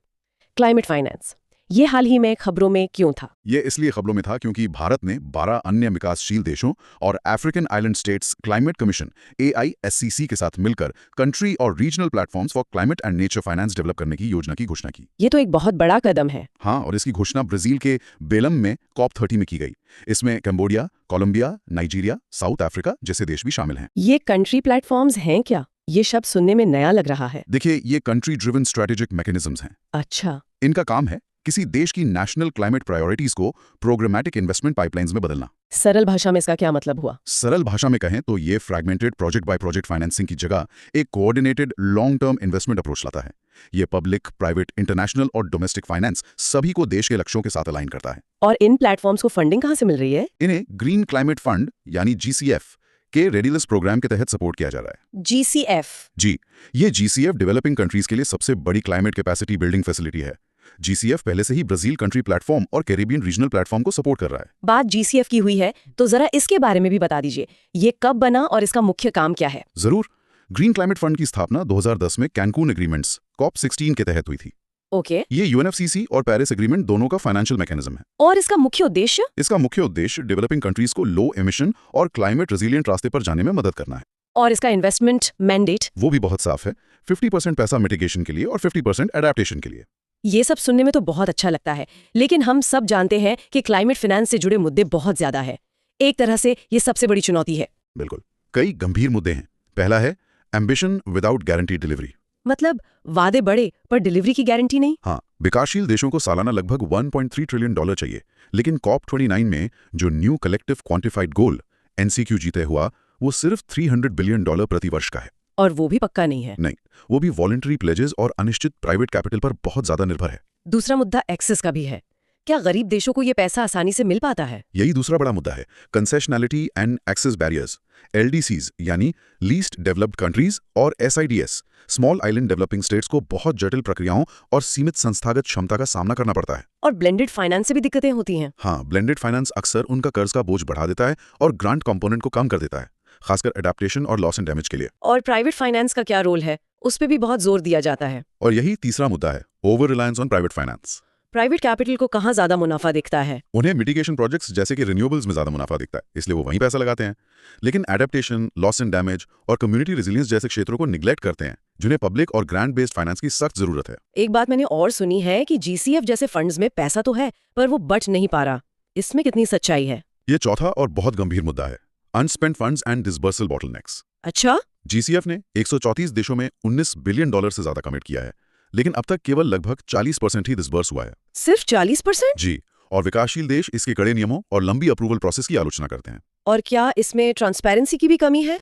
क्लाइमेट फाइनेंस। ये हाल ही में खबरों में क्यों था? ये इसलिए खबरों में था क्योंकि भारत ने 12 अन्य विकासशील देशों और African island states climate commission AISCC के साथ मिलकर कंट्री और regional platforms for climate and nature finance develop करने की योजना की घोषणा की। ये तो एक बहुत बड़ा कदम है। हाँ, और इसकी घोषणा ब्राजील के बेलम में COP30 में की गई। इसमें Cambodia, Colombia, Nigeria, South Africa जैसे देश भी शामिल हैं। ये कंट्री प्लेटफॉर्म्स हैं क्या? ये शब्द सुनने में नया लग रहा है। देखिए, ये कंट्री ड्रिवन स्ट्रेटेजिक मैकेनिज्म्स हैं। अच्छा। इनका काम है किसी देश की नेशनल क्लाइमेट प्रायोरिटीज को प्रोग्रामेटिक इन्वेस्टमेंट पाइपलाइंस में बदलना। सरल भाषा में इसका क्या मतलब हुआ? सरल भाषा में कहें तो ये fragmented project by project financing की जगह एक coordinated long term investment approach लाता है। ये पब्लिक, प्राइवेट, इंटरनेशनल और डोमेस्टिक फाइनेंस सभी को देश के लक्ष्यों के साथ अलाइन करता है। और इन प्लेटफॉर्म्स को फंडिंग कहाँ से मिल रही है? इन्हें ग्रीन क्लाइमेट फंड यानी GCF के रेडीनेस प्रोग्राम के तहत सपोर्ट किया जा रहा है। GCF? जी, ये GCF डेवलपिंग कंट्रीज के लिए सबसे बड़ी क्लाइमेट कैपेसिटी बिल्डिंग फैसिलिटी है। GCF पहले से ही ब्राजील कंट्री प्लेटफॉर्म और कैरिबियन रीजनल प्लेटफॉर्म को सपोर्ट कर रहा है। बात GCF की हुई है तो जरा इसके बारे में भी बता दीजिए। ये कब बना और इसका मुख्य काम क्या है? जरूर। ग्रीन क्लाइमेट फंड की स्थापना 2010 में कैनकून एग्रीमेंट्स COP16 के तहत हुई थी। ओके। ये UNFCCC और पेरिस एग्रीमेंट दोनों का फाइनेंशियल मैकेनिज्म है। और इसका मुख्य उद्देश्य? इसका मुख्य उद्देश्य डेवलपिंग कंट्रीज को लो एमिशन और क्लाइमेट रेजिलिएंट रास्ते पर जाने में मदद करना है। और इसका इन्वेस्टमेंट मैंडेट? वो भी बहुत साफ है, 50% पैसा मिटिगेशन के लिए और 50% एडेप्टेशन के लिए। ये सब सुनने में तो बहुत अच्छा लगता है, लेकिन हम सब जानते हैं कि क्लाइमेट फाइनेंस से जुड़े मुद्दे बहुत ज्यादा है। एक तरह से ये सबसे बड़ी चुनौती है। बिल्कुल, कई गंभीर मुद्दे हैं। पहला है एम्बिशन विदाउट गारंटी डिलीवरी। मतलब वादे बड़े पर डिलीवरी की गारंटी नहीं। हाँ, विकासशील देशों को सालाना लगभग $1.3 ट्रिलियन चाहिए, लेकिन COP29 में जो न्यू कलेक्टिव क्वांटिफाइड गोल NCQ जीते हुआ वो सिर्फ $300 बिलियन प्रति वर्ष का है। और वो भी पक्का नहीं है। नहीं, वो भी वॉलंटरी प्लेजेस और अनिश्चित प्राइवेट कैपिटल पर बहुत ज्यादा निर्भर है। दूसरा मुद्दा एक्सेस का भी है। क्या गरीब देशों को ये पैसा आसानी से मिल पाता है? यही दूसरा बड़ा मुद्दा है, कंसेशनैलिटी एंड एक्सेस बैरियर्स। LDCs यानी लीस्ट डेवलप्ड कंट्रीज और SIDS small island developing states को बहुत जटिल प्रक्रियाओं और सीमित संस्थागत क्षमता का सामना करना पड़ता है। और ब्लेंडेड फाइनेंस से भी दिक्कतें होती हैं। हाँ, ब्लेंडेड फाइनेंस अक्सर उनका कर्ज का बोझ बढ़ा देता है और ग्रांट कंपोनेंट को कम कर देता है, खासकर एडेप्टेशन और लॉस एंड डैमेज के लिए। और प्राइवेट फाइनेंस का क्या रोल है? उस पर भी बहुत जोर दिया जाता है। और यही तीसरा मुद्दा है, over reliance on private finance. Private capital को कहाँ ज्यादा मुनाफा दिखता है? उन्हें मिटिगेशन प्रोजेक्ट्स जैसे कि रिन्यूएबल्स में ज्यादा मुनाफा दिखता है, इसलिए वो वहीं पैसा लगाते हैं। लेकिन एडेप्टेशन, लॉस एंड डैमेज और कम्युनिटी रेजिलियंस जैसे क्षेत्रों को निगलेक्ट करते हैं, जिन्हें पब्लिक और ग्रांट बेस्ड फाइनेंस की सख्त जरूरत है। एक बात मैंने और सुनी है कि GCF जैसे फंड्स में पैसा तो है पर वो बच नहीं पा रहा। इसमें कितनी सच्चाई है? ये चौथा और बहुत गंभीर मुद्दा है, अनस्पेंट फंड्स एंड डिसबर्सल बॉटलनेक्स। अच्छा, GCF ने 134 देशों में $19 बिलियन से ज्यादा कमिट किया है, लेकिन अब तक केवल लगभग 40% ही डिसबर्स हुआ है। सिर्फ 40%? जी, और विकासशील देश इसके कड़े नियमों और लंबी अप्रूवल प्रोसेस की आलोचना करते हैं। और क्या इसमें ट्रांसपेरेंसी की भी कमी है?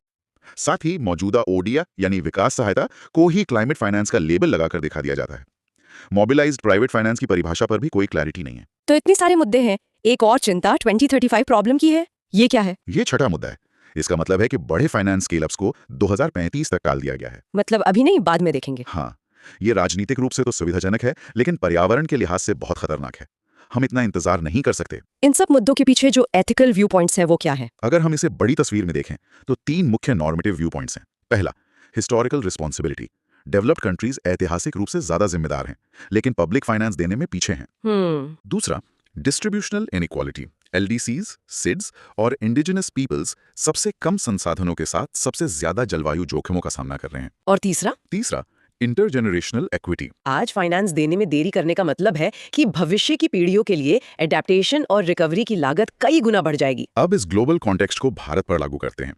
साथ ही मौजूदा ओडिया यानी विकास सहायता को ही क्लाइमेट फाइनेंस का लेबल लगाकर दिखा दिया जाता है। मोबिलाइज्ड प्राइवेट फाइनेंस की परिभाषा पर भी कोई क्लैरिटी नहीं है। तो इतने सारे मुद्दे हैं, एक और चिंता 2035 प्रॉब्लम की है। ये क्या है? ये छठा मुद्दा है। इसका मतलब है कि बड़े फाइनेंस स्केल-अप्स को 2035 तक टाल दिया गया है। मतलब अभी नहीं, बाद में देखेंगे। हाँ, ये राजनीतिक रूप से तो सुविधाजनक है, लेकिन पर्यावरण के लिहाज से बहुत खतरनाक है। हम इतना इंतजार नहीं कर सकते। इन सब मुद्दों के पीछे जो एथिकल व्यू पॉइंट्स है वो क्या है? अगर हम इसे बड़ी तस्वीर में देखें तो 3 मुख्य नॉर्मेटिव व्यू पॉइंट्स हैं। पहला, हिस्टोरिकल रिस्पॉन्सिबिलिटी। डेवलप्ड कंट्रीज ऐतिहासिक रूप से ज्यादा जिम्मेदार हैं, लेकिन पब्लिक फाइनेंस देने में पीछे हैं। दूसरा, डिस्ट्रीब्यूशनल इनइक्वालिटी। LDCs, SIDS और इंडिजिनस पीपल्स सबसे कम संसाधनों के साथ सबसे ज्यादा जलवायु जोखिमों का सामना कर रहे हैं। और तीसरा, इंटरजेनरेशनल एक्विटी। आज फाइनेंस देने में देरी करने का मतलब है कि भविष्य की पीढ़ियों के लिए एडेप्टेशन और रिकवरी की लागत कई गुना बढ़ जाएगी। अब इस ग्लोबल कॉन्टेक्स्ट को भारत पर लागू करते हैं।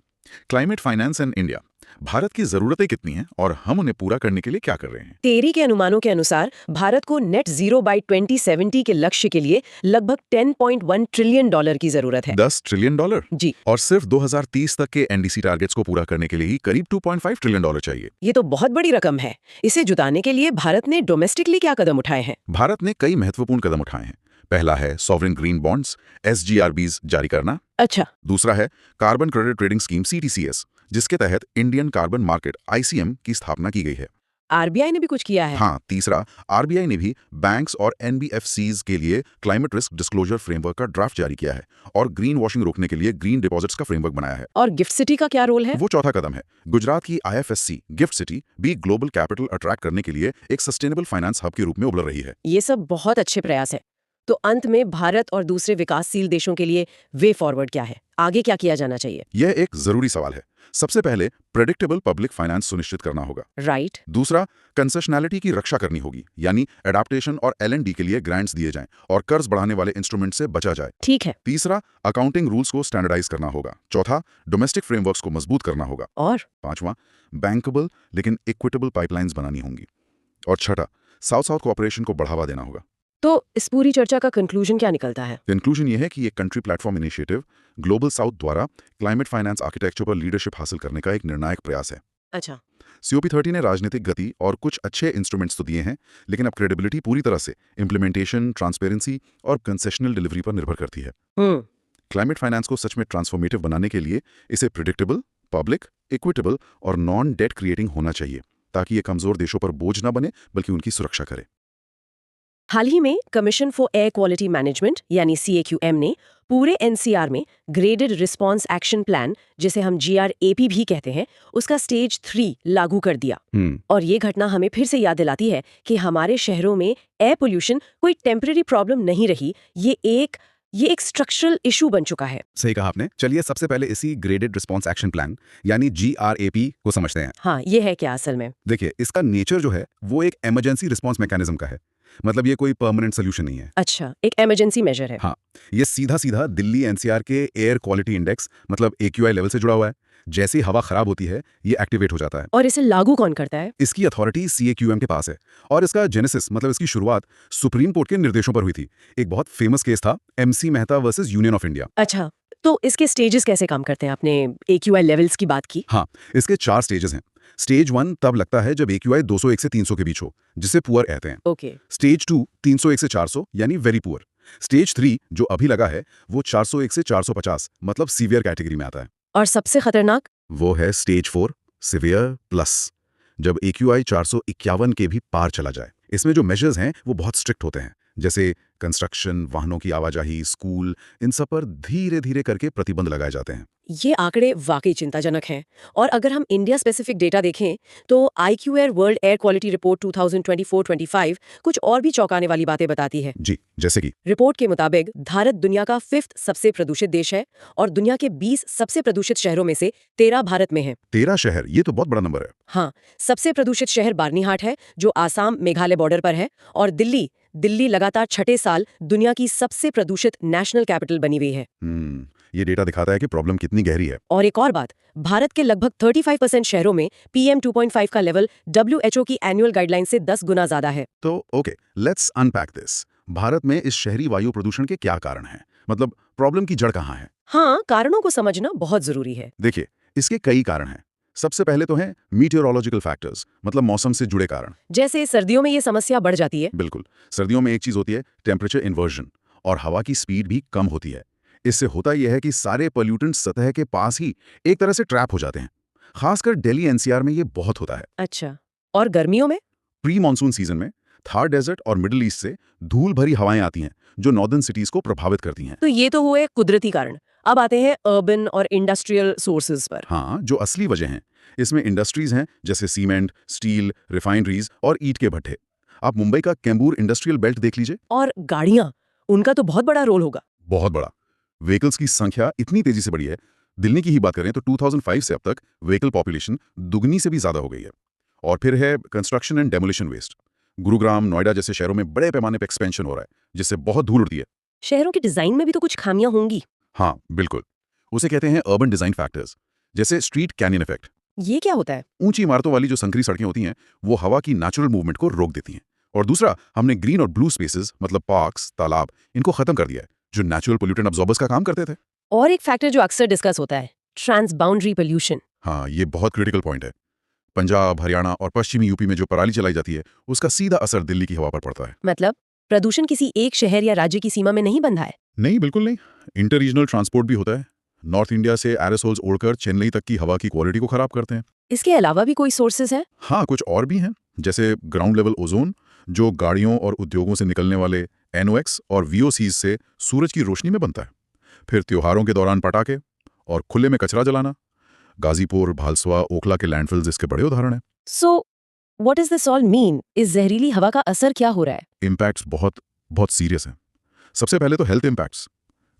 Climate finance and India. Bharat की जरूरतें कितनी हैं और हम उन्हें पूरा करने के लिए क्या कर रहे हैं? तेरी के अनुमानों के अनुसार भारत को नेट जीरो बाय 2070 के लक्ष्य के लिए लगभग $10.1 ट्रिलियन की जरूरत है। $10 ट्रिलियन? जी। और सिर्फ 2030 तक के NDC टारगेट्स को पूरा करने के लिए ही करीब $2.5 ट्रिलियन चाहिए। ये तो बहुत बड़ी रकम है। इसे जुटाने के लिए भारत ने डोमेस्टिकली क्या कदम उठाए हैं? भारत ने कई महत्वपूर्ण कदम उठाए हैं। पहला है सॉवरेन ग्रीन बॉन्ड्स SGRBs जारी करना। अच्छा। दूसरा है carbon credit trading scheme CTCS, जिसके तहत इंडियन कार्बन मार्केट ICM की स्थापना की गई है। RBI ने भी कुछ किया है? हाँ, तीसरा, RBI ने भी बैंक्स और NBFCs के लिए क्लाइमेट रिस्क डिस्क्लोजर फ्रेमवर्क का ड्राफ्ट जारी किया है और ग्रीन वॉशिंग रोकने के लिए ग्रीन डिपॉजिट्स का फ्रेमवर्क बनाया है। और गिफ्ट सिटी का क्या रोल है? वो चौथा कदम है। गुजरात की IFSC गिफ्ट सिटी भी ग्लोबल कैपिटल अट्रैक्ट करने के लिए एक सस्टेनेबल फाइनेंस हब के रूप में उभर रही है। ये सब बहुत अच्छे प्रयास है। तो अंत में भारत और दूसरे विकासशील देशों के लिए वे फॉरवर्ड क्या है? आगे क्या किया जाना चाहिए? यह एक जरूरी सवाल है। सबसे पहले प्रेडिक्टेबल पब्लिक फाइनेंस सुनिश्चित करना होगा। राइट। दूसरा, कंसेशनैलिटी की रक्षा करनी होगी, यानी एडाप्टेशन और L&D के लिए ग्रांट्स दिए जाएं और कर्ज बढ़ाने वाले इंस्ट्रूमेंट से बचा जाए। ठीक है। तीसरा, अकाउंटिंग रूल्स को स्टैंडर्डाइज करना होगा। चौथा, डोमेस्टिक फ्रेमवर्क्स को मजबूत करना होगा। और पांचवा, बैंकेबल लेकिन इक्विटेबल पाइपलाइंस बनानी होंगी। और छठा, साउथ साउथ कोऑपरेशन को बढ़ावा देना होगा। तो इस पूरी चर्चा का कंक्लूजन क्या निकलता है? कंक्लूजन ये है कि ये country platform initiative global south द्वारा क्लाइमेट फाइनेंस आर्किटेक्चर पर लीडरशिप हासिल करने का एक निर्णायक प्रयास है। अच्छा। COP30 ने राजनीतिक गति और कुछ अच्छे इंस्ट्रूमेंट्स तो दिए हैं, लेकिन अब क्रेडिबिलिटी पूरी तरह से इम्प्लीमेंटेशन, ट्रांसपेरेंसी और कंसेशनल डिलीवरी पर निर्भर करती है। क्लाइमेट फाइनेंस को सच में ट्रांसफॉर्मेटिव बनाने के लिए इसे प्रिडिक्टेबल, पब्लिक, इक्विटेबल और नॉन डेट क्रिएटिंग होना चाहिए, ताकि ये कमजोर देशों पर बोझ न बने बल्कि उनकी सुरक्षा करे। हाल ही में commission for air quality management यानी CAQM ने पूरे NCR में ग्रेडेड रिस्पांस एक्शन प्लान, जिसे हम GRAP भी कहते हैं, उसका स्टेज 3 लागू कर दिया। और ये घटना हमें फिर से याद दिलाती है कि हमारे शहरों में एयर पोल्यूशन कोई टेम्परेरी प्रॉब्लम नहीं रही, ये एक स्ट्रक्चरल इशू बन चुका है। सही कहा आपने। चलिए सबसे पहले इसी ग्रेडेड रिस्पांस एक्शन प्लान यानी GRAP को समझते हैं। हाँ, ये है क्या असल में? देखिए, इसका नेचर जो है वो एक इमरजेंसी रिस्पांस मैकेनिज्म का है। मतलब ये कोई परमानेंट सोल्यूशन नहीं है। अच्छा, एक इमरजेंसी मेजर है। हाँ, ये सीधा सीधा दिल्ली NCR के एयर क्वालिटी इंडेक्स मतलब AQI लेवल से जुड़ा हुआ है। जैसे ही हवा खराब होती है, ये एक्टिवेट हो जाता है। और इसे लागू कौन करता है? इसकी अथॉरिटी CAQM के पास है और इसका जेनेसिस मतलब इसकी शुरुआत सुप्रीम कोर्ट के निर्देशों पर हुई थी। एक बहुत फेमस केस था MC Mehta versus union of India. अच्छा, तो इसके स्टेजेस कैसे काम करते हैं? आपने AQI लेवल्स की बात की। हाँ, इसके 4 स्टेजेस हैं। स्टेज 1 तब लगता है जब AQI 201 से 300 के बीच हो, जिसे पुअर कहते हैं। ओके। स्टेज 2 301 से 400 यानी वेरी पुअर। स्टेज 3 जो अभी लगा है वो 401 से 450 मतलब सीवियर कैटेगरी में आता है। और सबसे खतरनाक? वो है स्टेज 4 सिवियर प्लस, जब AQI 451 के भी पार चला जाए। इसमें जो मेजर्स हैं वो बहुत स्ट्रिक्ट होते हैं, जैसे कंस्ट्रक्शन, वाहनों की आवाजाही, स्कूल, इन सब पर धीरे धीरे करके प्रतिबंध लगाए जाते हैं। ये आंकड़े वाकई चिंताजनक हैं। और अगर हम इंडिया स्पेसिफिक डेटा देखें तो IQAir world air quality report 2024-25 कुछ और भी चौंकाने वाली बातें बताती है। जी, जैसे कि रिपोर्ट के मुताबिक भारत दुनिया का 5th सबसे प्रदूषित देश है और दुनिया के 20 सबसे प्रदूषित शहरों में से 13 भारत में हैं। 13 शहर, ये तो बहुत बड़ा नंबर है। हाँ, सबसे प्रदूषित शहर बार्नीहाट है जो आसाम मेघालय बॉर्डर पर है। और दिल्ली लगातार छठे साल दुनिया की सबसे प्रदूषित नेशनल कैपिटल बनी हुई है। ये डेटा दिखाता है कि प्रॉब्लम कितनी गहरी है। और एक और बात, भारत के लगभग 35% शहरों में PM 2.5 का लेवल WHO की एनुअल गाइडलाइन से 10 गुना ज्यादा है। तो okay, let's unpack this. Bharat में इस शहरी वायु प्रदूषण के क्या कारण हैं? मतलब प्रॉब्लम की जड़ कहाँ है? हाँ, कारणों को समझना बहुत जरूरी है। देखिए, इसके कई कारण हैं। सबसे पहले तो हैं मीटियोरोलॉजिकल फैक्टर्स, मतलब मौसम से जुड़े कारण। जैसे सर्दियों में ये समस्या बढ़ जाती है। बिल्कुल, सर्दियों में एक चीज होती है टेम्परेचर इन्वर्जन, और हवा की स्पीड भी कम होती है। इससे होता यह है कि सारे पोल्यूटेंट सतह के पास ही एक तरह से ट्रैप हो जाते हैं। खासकर दिल्ली NCR में ये बहुत होता है। अच्छा, और गर्मियों में? प्री मानसून सीजन में थार डेजर्ट और मिडिल ईस्ट से धूल भरी हवाएं आती हैं, जो नॉर्दर्न सिटीज को प्रभावित करती हैं। तो ये तो हुए कुदरती कारण। अब आते हैं अर्बन और इंडस्ट्रियल सोर्सेज पर। हाँ, जो असली वजह हैं, इसमें इंडस्ट्रीज हैं जैसे सीमेंट, स्टील, रिफाइनरीज और ईंट के भट्ठे। आप मुंबई का कैम्बूर इंडस्ट्रियल बेल्ट देख लीजिए। और गाड़ियां, उनका तो बहुत बड़ा रोल होगा। बहुत बड़ा। व्हीकल्स की संख्या इतनी तेजी से बढ़ी है, दिल्ली की ही बात करें तो 2005 से अब तक व्हीकल पॉपुलेशन दुगनी से भी ज्यादा हो गई है। और फिर है construction and demolition waste. Gurugram, Noida जैसे शहरों में बड़े पैमाने पर एक्सपेंशन हो रहा है, जिससे बहुत धूल उड़ती है। शहरों के डिजाइन में भी तो कुछ खामियां होंगी। हाँ, बिल्कुल। उसे कहते हैं अर्बन डिजाइन फैक्टर्स, जैसे स्ट्रीट कैनियन इफेक्ट। ये क्या होता है? ऊंची इमारतों वाली जो संकरी सड़कें होती हैं, वो हवा की नेचुरल मूवमेंट को रोक देती हैं। और दूसरा, हमने ग्रीन और ब्लू स्पेसेस, मतलब पार्क्स, तालाब, इनको खत्म कर दिया है, जो नेचुरल पोल्यूटेंट अब्जॉर्बर्स का काम करते थे। और एक फैक्टर जो अक्सर डिस्कस होता है, ट्रांसबाउंडरी पोल्यूशन। हाँ, ये बहुत क्रिटिकल पॉइंट है। पंजाब, हरियाणा और पश्चिमी यूपी में जो पराली चलाई जाती है, उसका सीधा असर दिल्ली की हवा पर पड़ता है। मतलब प्रदूषण किसी एक शहर या राज्य की सीमा में नहीं बंधा है। नहीं, बिल्कुल नहीं। इंटर रीजनल ट्रांसपोर्ट भी होता है। नॉर्थ इंडिया से एरोसोल्स उड़कर चेन्नई तक की हवा की क्वालिटी को खराब करते हैं। इसके अलावा भी कोई सोर्सेज हैं? हाँ, कुछ और भी हैं, जैसे ग्राउंड लेवल ओजोन, जो गाड़ियों और उद्योगों से निकलने वाले NOx और VOCs से सूरज की रोशनी में बनता है। फिर त्योहारों के दौरान पटाखे और खुले में कचरा जलाना। गाजीपुर, भालसवा, ओखला के लैंडफिल्स इसके बड़े उदाहरण हैं। So what is this all mean? इस जहरीली हवा का असर क्या हो रहा है? इम्पैक्ट्स बहुत बहुत सीरियस हैं। सबसे पहले तो health impacts,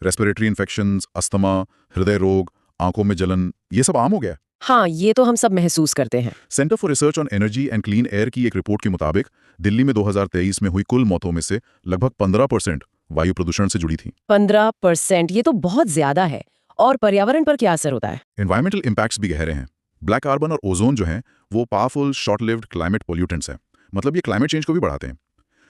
respiratory infections, asthma, हृदय रोग, आंखों में जलन, ये सब आम हो गया है। हाँ, ये तो हम सब महसूस करते हैं। Centre for research on energy and clean air की एक रिपोर्ट के मुताबिक दिल्ली में 2023 में हुई कुल मौतों में से लगभग 15% वायु प्रदूषण से जुड़ी थी। 15%? ये तो बहुत ज्यादा है। और पर्यावरण पर क्या असर होता है? एनवायरमेंटल इम्पैक्ट्स भी गहरे हैं। ब्लैक कार्बन और ओजोन जो हैं, वो powerful short lived climate pollutants हैं, मतलब ये क्लाइमेट चेंज को भी बढ़ाते हैं।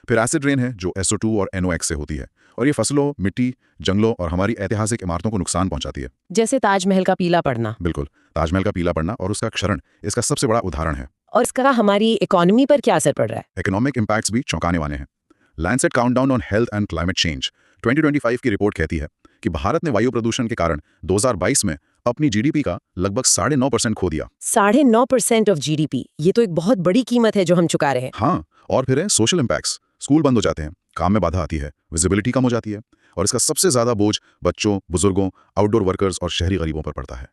फिर एसिड रेन है, जो SO2 और NOx से होती है, और ये फसलों, मिट्टी, जंगलों और हमारी ऐतिहासिक इमारतों को नुकसान पहुंचाती है। जैसे ताजमहल का पीला पड़ना। बिल्कुल, ताजमहल का पीला पड़ना और उसका क्षरण इसका सबसे बड़ा उदाहरण है। और इसका हमारी इकोनॉमी पर क्या असर पड़ रहा है? इकोनॉमिक इम्पैक्ट्स भी चौंकाने वाले हैं। Lancet countdown on health and climate change 2025 की रिपोर्ट कहती है कि भारत ने वायु प्रदूषण के कारण 2022 में अपनी GDP का लगभग 9.5% खो दिया। 9.5% ऑफ GDP, ये तो एक बहुत बड़ी कीमत है जो हम चुका रहे हैं। हाँ, और फिर है सोशल इम्पैक्ट्स। स्कूल बंद हो जाते हैं, काम में बाधा आती है, विजिबिलिटी कम हो जाती है, और इसका सबसे ज्यादा बोझ बच्चों, बुजुर्गों, आउटडोर वर्कर्स और शहरी गरीबों पर पड़ता है।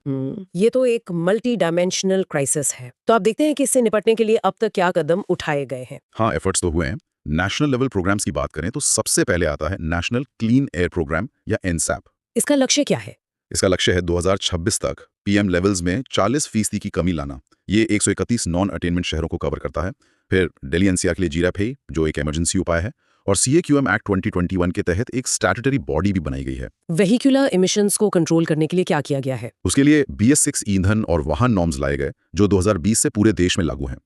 ये तो एक मल्टी डायमेंशनल क्राइसिस है। तो आप देखते हैं कि इससे निपटने के लिए अब तक क्या कदम उठाए गए हैं। हाँ, एफर्ट्स तो हुए हैं। नेशनल लेवल प्रोग्राम्स की बात करें तो सबसे पहले आता है नेशनल क्लीन एयर प्रोग्राम या NSAP। इसका लक्ष्य क्या है? इसका लक्ष्य है 2026 तक PM लेवल्स में 40% की कमी लाना। ये 131 नॉन अटेनमेंट शहरों को कवर करता है। फिर दिल्ली NCR के लिए GRAP है, जो एक इमरजेंसी उपाय है, और CAQM एक्ट 2021 के तहत एक स्टैट्यूटरी बॉडी भी बनाई गई है। वेहिकुलर इमिशंस को कंट्रोल करने के लिए क्या किया गया है? उसके लिए BS6 ईंधन और वाहन नॉर्म्स लाए गए, जो 2020 से पूरे देश में लागू हैं।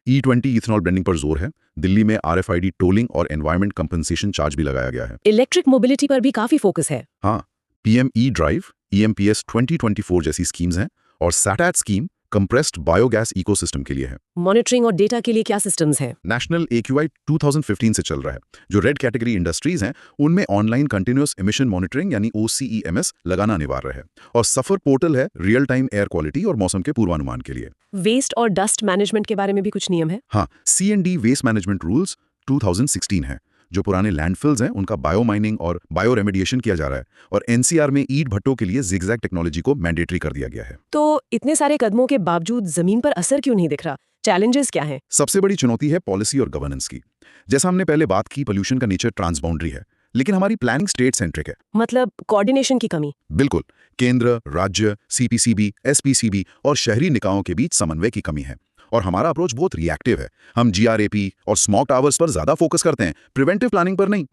E20 इथेनॉल ब्लेंडिंग पर जोर है। दिल्ली में RFID टोलिंग और एनवायरमेंट कंपनसेशन चार्ज भी लगाया गया है। इलेक्ट्रिक मोबिलिटी पर भी काफी फोकस है। हाँ, PM E-ड्राइव, EMPS 2024 जैसी स्कीम्स हैं, और SATAT scheme compressed biogas ecosystem के लिए है। मॉनिटरिंग और डेटा के लिए क्या सिस्टम्स हैं? नेशनल AQI 2015 से चल रहा है। जो रेड कैटेगरी इंडस्ट्रीज हैं, उनमें ऑनलाइन कंटिन्यूअस एमिशन मॉनिटरिंग यानी OCEMS लगाना अनिवार्य है। और सफर पोर्टल है रियल टाइम एयर क्वालिटी और मौसम के पूर्वानुमान के लिए। वेस्ट और डस्ट मैनेजमेंट के बारे में भी कुछ नियम है? हाँ, C&D वेस्ट मैनेजमेंट रूल्स 2016 है। जो पुराने लैंडफिल्स हैं, उनका बायो माइनिंग और बायो रेमेडिएशन किया जा रहा है, और NCR में ईंट भट्टों के लिए जिगजैग टेक्नोलॉजी को मैंडेटरी कर दिया गया है। तो इतने सारे कदमों के बावजूद जमीन पर असर क्यों नहीं दिख रहा? चैलेंजेस क्या हैं? सबसे बड़ी चुनौती है पॉलिसी और गवर्नेंस की। जैसा हमने पहले बात की, पोल्यूशन का नेचर ट्रांसबाउंडरी है, लेकिन हमारी प्लानिंग स्टेट सेंट्रिक है। मतलब कोऑर्डिनेशन की कमी। बिल्कुल, केंद्र, राज्य, CPCB, SPCB और शहरी निकायों के बीच समन्वय की कमी है। और हमारा अप्रोच बहुत रिएक्टिव है। हम GRAP और स्मॉग टावर्स पर ज्यादा फोकस करते हैं, प्रिवेंटिव प्लानिंग पर नहीं।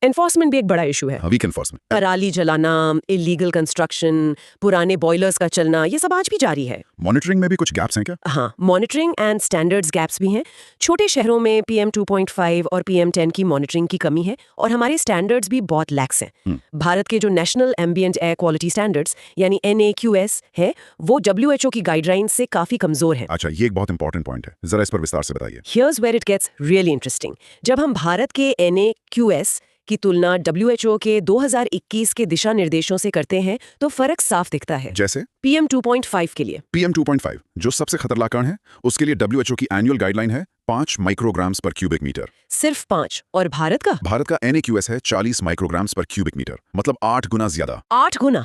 एनफोर्समेंट भी एक बड़ा इशू है। Weak enforcement. पराली जलाना, इलीगल कंस्ट्रक्शन, पुराने बॉयलर्स का चलना, ये सब आज भी जारी है। मॉनिटरिंग में भी कुछ गैप्स हैं क्या? हाँ, मॉनिटरिंग एंड स्टैंडर्ड्स गैप्स भी हैं। छोटे शहरों में PM 2.5 और PM 10 की मॉनिटरिंग की कमी है और हमारे स्टैंडर्ड्स भी बहुत लैक्स हैं। भारत के जो national ambient air quality standards यानी NAQS है, वो WHO की गाइडलाइंस से काफी कमजोर है। अच्छा, ये एक बहुत इंपॉर्टेंट पॉइंट है, जरा इस पर विस्तार से बताइए। Here's where it gets really interesting. जब हम भारत के NAQS की तुलना WHO के 2021 के दिशा निर्देशों से करते हैं तो फर्क साफ दिखता है। जैसे PM 2.5 के लिए PM 2.5 जो सबसे खतरनाक कण है, उसके लिए WHO की एनुअल गाइडलाइन है 5 माइक्रोग्राम्स पर क्यूबिक मीटर। सिर्फ 5। और भारत का NAQS है 40 माइक्रोग्राम्स पर क्यूबिक मीटर, मतलब 8 गुना ज्यादा। 8 गुना।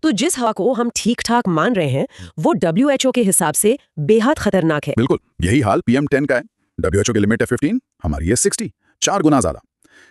तो जिस हवा को हम ठीक ठाक मान रहे हैं वो WHO के हिसाब से बेहद खतरनाक है। बिल्कुल, यही हाल PM 10 का है। WHO की लिमिट है 15, हमारी है 60, 4 गुना ज्यादा।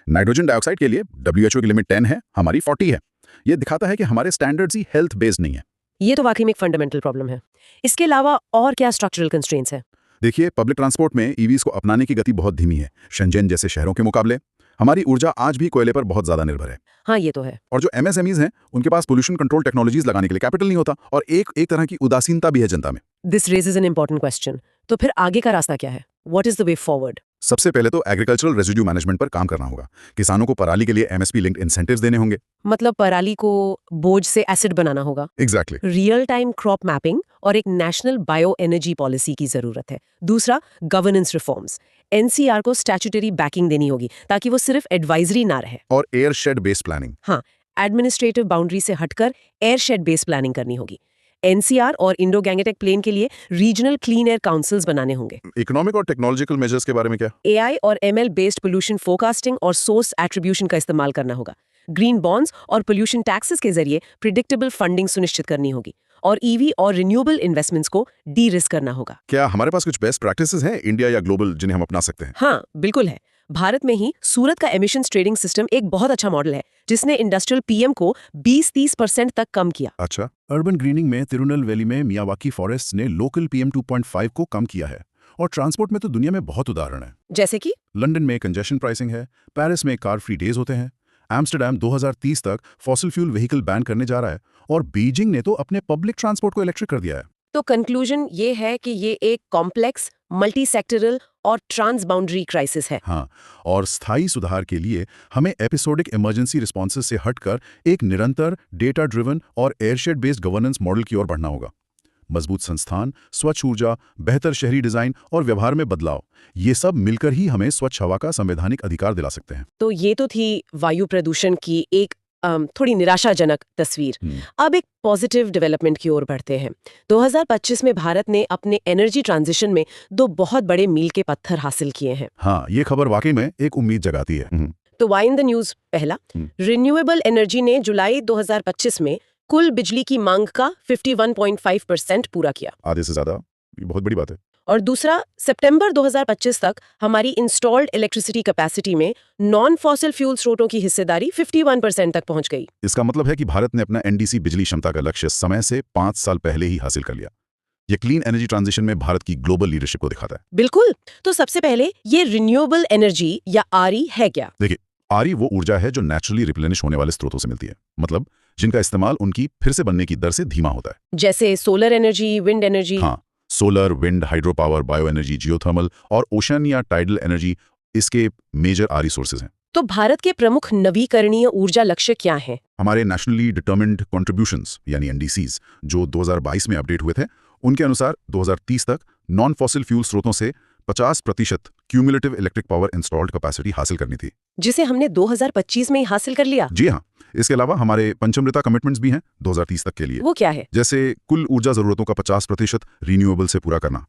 नाइट्रोजन डाइऑक्साइड के लिए WHO की लिमिट 10 है, हमारी 40 है। ये दिखाता है कि हमारे स्टैंडर्ड्स ही हेल्थ बेस्ड नहीं है। ये तो वाकई में एक फंडामेंटल प्रॉब्लम है। इसके अलावा और क्या स्ट्रक्चरल कंस्ट्रेंट्स है? देखिए, पब्लिक ट्रांसपोर्ट में EVs को अपनाने की गति बहुत धीमी है शंजन जैसे शहरों के मुकाबले। हमारी ऊर्जा आज भी कोयले पर बहुत ज्यादा निर्भर है। हाँ, ये तो है। और जो MSMEs हैं, उनके पास पोल्यूशन कंट्रोल टेक्नोलॉजीज लगाने के लिए कैपिटल नहीं होता और एक तरह की उदासीनता भी है जनता में। This raises an important question. तो फिर आगे का रास्ता क्या है? What is the way forward? सबसे पहले तो एग्रीकल्चरल रेजिड्यू मैनेजमेंट पर काम करना होगा। किसानों को पराली के लिए MSP लिंक्ड इंसेंटिव्स देने होंगे। मतलब पराली को बोझ से एसिड बनाना होगा। Exactly. Real time crop mapping और एक नेशनल बायो एनर्जी पॉलिसी की जरूरत है। दूसरा, गवर्नेंस रिफॉर्म्स। NCR को स्टैट्यूटरी बैकिंग देनी होगी ताकि वो सिर्फ एडवाइजरी ना रहे। और एयर शेड बेस्ड प्लानिंग। हाँ, एडमिनिस्ट्रेटिव बाउंड्री से हटकर एयर शेड बेस्ड प्लानिंग करनी होगी। NCR और इंडो गैंगेटिक प्लेन के लिए रीजनल क्लीन एयर काउंसिल्स बनाने होंगे। इकोनॉमिक और टेक्नोलॉजिकल मेजर्स के बारे में क्या? AI और ML बेस्ड पोल्यूशन फोरकास्टिंग और सोर्स एट्रीब्यूशन का इस्तेमाल करना होगा। ग्रीन बॉन्ड्स और पोल्यूशन टैक्सेस के जरिए प्रिडिक्टेबल फंडिंग सुनिश्चित करनी होगी और EV और रिन्यूएबल इन्वेस्टमेंट्स को डी रिस्क करना होगा। क्या हमारे पास कुछ बेस्ट प्रैक्टिसेस हैं इंडिया या ग्लोबल जिन्हें हम अपना सकते हैं? हाँ, बिल्कुल है। भारत में ही सूरत का एमिशंस ट्रेडिंग सिस्टम एक बहुत अच्छा मॉडल है जिसने इंडस्ट्रियल PM को 20-30% तक कम किया। अच्छा, अर्बन ग्रीनिंग में तिरुनेलवेली में मियावाकी फॉरेस्ट ने लोकल PM 2.5 को कम किया है। और ट्रांसपोर्ट में तो दुनिया में बहुत उदाहरण है। जैसे कि लंदन में कंजेशन प्राइसिंग है, पेरिस में कार फ्री डेज होते हैं, एम्स्टर्डम 2030 तक फॉसिल फ्यूल व्हीकल बैन करने जा रहा है और बीजिंग ने तो अपने पब्लिक ट्रांसपोर्ट को इलेक्ट्रिक कर दिया है। तो कंक्लूजन ये है कि ये एक कॉम्प्लेक्स, मल्टी सेक्टरल और ट्रांस बाउंड्री क्राइसिस है। हाँ, और स्थायी सुधार के लिए हमें एपिसोडिक इमरजेंसी रिस्पॉन्सेज से हटकर एक निरंतर, डेटा ड्रिवन और एयरशेड बेस्ड गवर्नेंस मॉडल की ओर बढ़ना होगा। मजबूत संस्थान, स्वच्छ ऊर्जा, बेहतर शहरी डिजाइन और व्यवहार में बदलाव, ये सब मिलकर ही हमें स्वच्छ हवा का संवैधानिक अधिकार दिला सकते हैं। तो ये तो थी वायु प्रदूषण की एक थोड़ी निराशाजनक तस्वीर। अब एक पॉजिटिव डेवलपमेंट की ओर बढ़ते हैं। 2025 में भारत ने अपने एनर्जी ट्रांजिशन में 2 बहुत बड़े मील के पत्थर हासिल किए हैं। हाँ, ये खबर वाकई में एक उम्मीद जगाती है। तो वाई इन द न्यूज पहला, रिन्यूएबल एनर्जी ने जुलाई 2025 में कुल बिजली की मांग का 51.5% पूरा किया। आधे से ज्यादा, ये बहुत बड़ी बात है। और दूसरा, सितंबर 2025 तक हमारी इंस्टॉल्ड इलेक्ट्रिसिटी कैपेसिटी में नॉन फॉसिल फ्यूल स्रोतों की हिस्सेदारी 51% तक पहुंच गई। इसका मतलब है कि भारत ने अपना NDC बिजली क्षमता का लक्ष्य समय से 5 साल पहले ही हासिल कर लिया। ये क्लीन एनर्जी ट्रांजिशन में भारत की ग्लोबल लीडरशिप को दिखाता है। बिल्कुल। तो सबसे पहले ये रिन्यूएबल एनर्जी या RE है क्या? देखिए, RE वो ऊर्जा है जो नेचुरली रिप्लेनिश होने वाले स्रोतों से मिलती है, मतलब जिनका इस्तेमाल उनकी फिर से बनने की दर से धीमा होता है। जैसे सोलर एनर्जी, विंड एनर्जी। हाँ, solar, wind, hydro power, bio energy, geothermal और ओशन या टाइडल एनर्जी इसके मेजर RE सोर्सेज हैं। तो भारत के प्रमुख नवीकरणीय ऊर्जा लक्ष्य क्या हैं? हमारे नेशनली डिटर्मिन्ड कॉन्ट्रीब्यूशंस यानी NDCs जो 2022 में अपडेट हुए थे, उनके अनुसार 2030 तक नॉन फॉसिल फ्यूल स्रोतों से 50% cumulative electric power installed capacity हासिल करनी थी, जिसे हमने 2025 में ही हासिल कर लिया। जी हाँ। इसके अलावा हमारे पंचमृता कमिटमेंट्स भी हैं 2030 तक के लिए। वो क्या है? जैसे कुल ऊर्जा जरूरतों का 50% रिन्यूएबल से पूरा करना,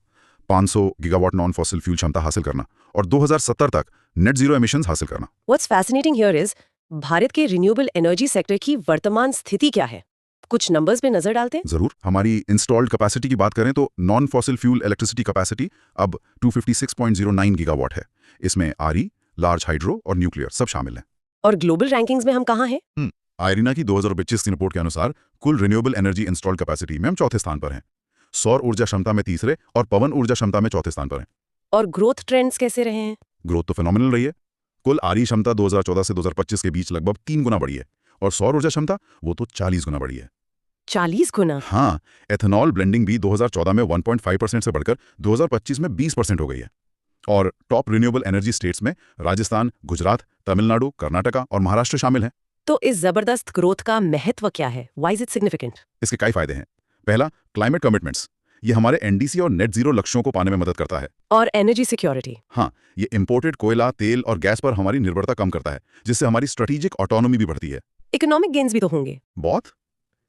500 गीगावाट नॉन फॉसिल फ्यूल क्षमता हासिल करना और 2070 तक नेट जीरो एमिशंस हासिल करना। What's fascinating here is Bharat के रिन्यूएबल एनर्जी सेक्टर की वर्तमान स्थिति क्या है? कुछ नंबर्स पे नजर डालते हैं। जरूर। हमारी इंस्टॉल्ड कैपेसिटी की बात करें तो non fossil fuel electricity capacity अब 256.09 गीगावाट है। इसमें RE, लार्ज हाइड्रो और न्यूक्लियर सब शामिल हैं। और ग्लोबल रैंकिंग्स में हम कहाँ हैं? आयरिना की 2025 की रिपोर्ट के अनुसार कुल रिन्यूएबल एनर्जी इंस्टॉल्ड कैपेसिटी में हम चौथे स्थान पर हैं। सौर ऊर्जा क्षमता में तीसरे और पवन ऊर्जा क्षमता में चौथे स्थान पर हैं। और ग्रोथ ट्रेंड्स कैसे रहे हैं? ग्रोथ तो फिनोमिनल रही है। कुल आरी क्षमता 2014 से 2025 के बीच लगभग 3 गुना बढ़ी है और सौर ऊर्जा क्षमता वो तो 40 गुना बढ़ी है। 40 गुना? हाँ, एथेनॉल ब्लेंडिंग भी 2014 में 1.5% से बढ़कर 2025 में 20% हो गई है। और टॉप रिन्यूएबल एनर्जी स्टेट्स में राजस्थान, गुजरात, तमिलनाडु, कर्नाटका और महाराष्ट्र शामिल हैं। तो इस जबरदस्त ग्रोथ का महत्व क्या है? Why is it significant? इसके कई फायदे हैं। पहला, क्लाइमेट कमिटमेंट्स। ये हमारे एनडीसी और नेट जीरो लक्ष्यों को पाने में मदद करता है। और एनर्जी सिक्योरिटी? हाँ, ये इंपोर्टेड कोयला, तेल और गैस पर हमारी निर्भरता कम करता है, जिससे हमारी स्ट्रेटेजिक ऑटोनॉमी भी बढ़ती है। इकोनॉमिक गेन्स भी तो होंगे? बहुत।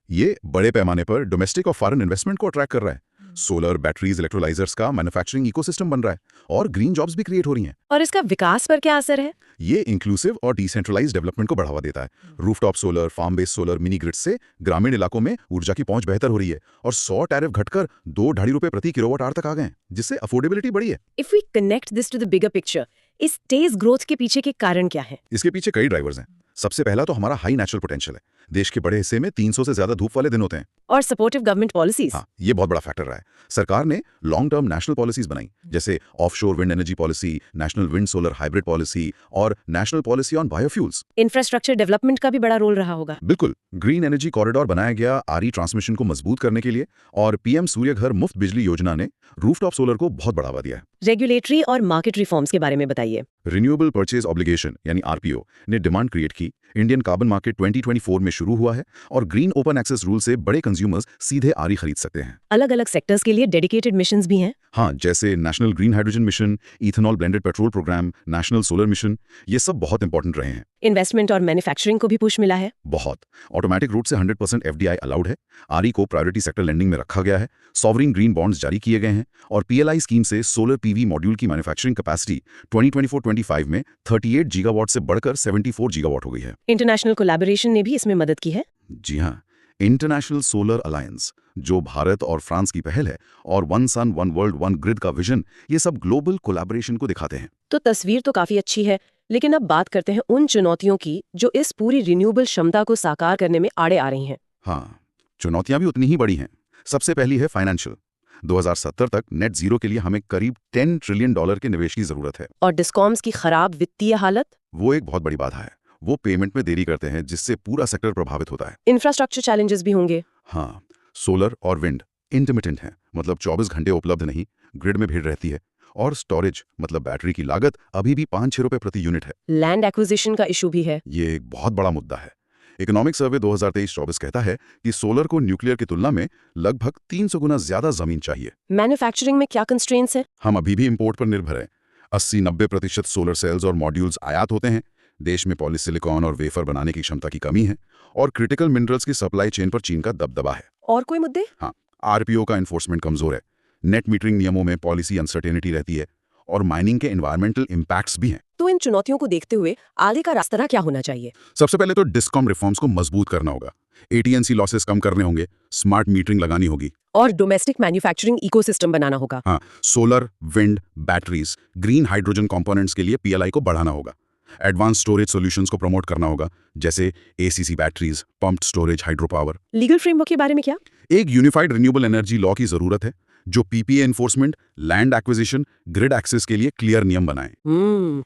ये बड़े पैमाने पर डोमेस्टिक और फॉरेन इन्वेस्टमेंट को अट्रैक्ट कर रहा है। सोलर, बैटरीज, इलेक्ट्रोलाइजर्स का मैन्युफैक्चरिंग इकोसिस्टम बन रहा है और ग्रीन जॉब्स भी क्रिएट हो रही हैं। और इसका विकास पर क्या असर है? ये इंक्लूसिव और डिसेंट्रलाइज्ड डेवलपमेंट को बढ़ावा देता है। Rooftop solar, farm based solar, mini grid से ग्रामीण इलाकों में ऊर्जा की पहुंच बेहतर हो रही है और 100 टैरिफ घटकर 2-2.5 रुपए प्रति किलोवाट आवर तक आ गए, जिससे अफोर्डेबिलिटी बढ़ी है। If we connect this to the bigger picture, इस तेज ग्रोथ के पीछे के कारण क्या है? इसके पीछे कई ड्राइवर्स हैं। सबसे पहला तो हमारा हाई नेचुरल पोटेंशियल है। देश के बड़े हिस्से में 300 से ज्यादा धूप वाले दिन होते हैं। और सपोर्टिव गवर्नमेंट पॉलिसीज? हाँ, ये बहुत बड़ा फैक्टर रहा है। सरकार ने लॉन्ग टर्म नेशनल पॉलिसीज बनाई, जैसे offshore wind energy policy, national wind solar hybrid policy और national policy on biofuels. Infrastructure development का भी बड़ा रोल रहा होगा। बिल्कुल। ग्रीन एनर्जी कॉरिडोर बनाया गया आरई ट्रांसमिशन को मजबूत करने के लिए, और पीएम सूर्य घर मुफ्त बिजली योजना ने रूफटॉप सोलर को बहुत बढ़ावा दिया है। रेगुलेटरी और मार्केट रिफॉर्म्स के बारे में बताइए। रिन्यूएबल परचेज ऑब्लिगेशन यानी आरपीओ ने डिमांड क्रिएट की। इंडियन कार्बन मार्केट 2024 में शुरू हुआ है और ग्रीन ओपन एक्सेस रूल से बड़े कंज्यूमर्स सीधे आरई खरीद सकते हैं। अलग अलग सेक्टर्स के लिए डेडिकेटेड मिशंस भी हैं? हाँ, जैसे national green hydrogen mission, ethanol blended petrol programme, national solar mission, ये सब बहुत इंपॉर्टेंट रहे हैं। इन्वेस्टमेंट और मैन्युफैक्चरिंग को भी पुश मिला है? बहुत। ऑटोमेटिक रूट से 100% एफडीआई अलाउड है। आरई को प्रायोरिटी सेक्टर लेंडिंग में रखा गया है। सॉवरिन ग्रीन बॉन्ड्स जारी किए गए हैं और पीएलआई स्कीम से सोलर पीवी मॉड्यूल की मैन्युफैक्चरिंग कैपेसिटी 2024-25 में 38 गीगावाट से बढ़कर 74 गीगावाट हो गई है। इंटरनेशनल कोलैबोरेशन ने भी इसमें मदद की है? जी हाँ, इंटरनेशनल सोलर अलायंस, जो भारत और फ्रांस की पहल है, और one sun one world one grid का विजन, ये सब ग्लोबल कोलैबोरेशन को दिखाते हैं। तो तस्वीर तो काफी अच्छी है, लेकिन अब बात करते हैं उन चुनौतियों की जो इस पूरी रिन्यूएबल क्षमता को साकार करने में आड़े आ रही हैं। हाँ, चुनौतियां भी उतनी ही बड़ी हैं। सबसे पहली है फाइनेंशियल। 2070 तक नेट जीरो के लिए हमें करीब $10 ट्रिलियन के निवेश की जरूरत है। और डिस्कॉम्स की खराब वित्तीय हालत? वो एक बहुत बड़ी बाधा है। वो पेमेंट में देरी करते हैं, जिससे पूरा सेक्टर प्रभावित होता है। इंफ्रास्ट्रक्चर चैलेंजेस भी होंगे? हाँ, सोलर और विंड इंटरमिटेंट हैं, मतलब 24 घंटे उपलब्ध नहीं, ग्रिड में भीड़ रहती है। और स्टोरेज मतलब बैटरी की लागत अभी भी 5-6 रुपए प्रति यूनिट है। लैंड एक्विजिशन का इशू भी है। ये एक बहुत बड़ा मुद्दा है। इकोनॉमिक सर्वे 2023-24 कहता है कि सोलर को न्यूक्लियर की तुलना में लगभग 300 गुना ज्यादा जमीन चाहिए। मैन्युफैक्चरिंग में क्या कंस्ट्रेंट्स हैं? हम अभी भी इंपोर्ट पर निर्भर हैं। 80-90% सोलर सेल्स और मॉड्यूल्स आयात होते हैं। देश में पॉलीसिलिकॉन और वेफर बनाने की क्षमता की कमी है और क्रिटिकल मिनरल्स की सप्लाई चेन पर चीन का दबदबा है। और कोई मुद्दे? हाँ, आरपीओ का एनफोर्समेंट कमजोर है। नेट मीटरिंग नियमों में पॉलिसी अनसर्टेनिटी रहती है और माइनिंग के एनवायरमेंटल इम्पैक्ट्स भी हैं। तो इन चुनौतियों को देखते हुए आगे का रास्ता क्या होना चाहिए? सबसे पहले तो डिस्कॉम रिफॉर्म्स को मजबूत करना होगा। एटीएनसी लॉसेस कम करने होंगे, स्मार्ट मीटरिंग लगानी होगी और डोमेस्टिक मैन्युफैक्चरिंग इकोसिस्टम बनाना होगा। हाँ, solar, wind, batteries, green hydrogen components के लिए पीएलआई को बढ़ाना होगा। एडवांस स्टोरेज सॉल्यूशंस को प्रमोट करना होगा, जैसे ACC batteries, pumped storage, hydro power. Legal framework के बारे में क्या? एक यूनिफाइड रिन्यूएबल एनर्जी लॉ की जरूरत है, जो PPA enforcement, land acquisition, grid access के लिए क्लियर नियम बनाए।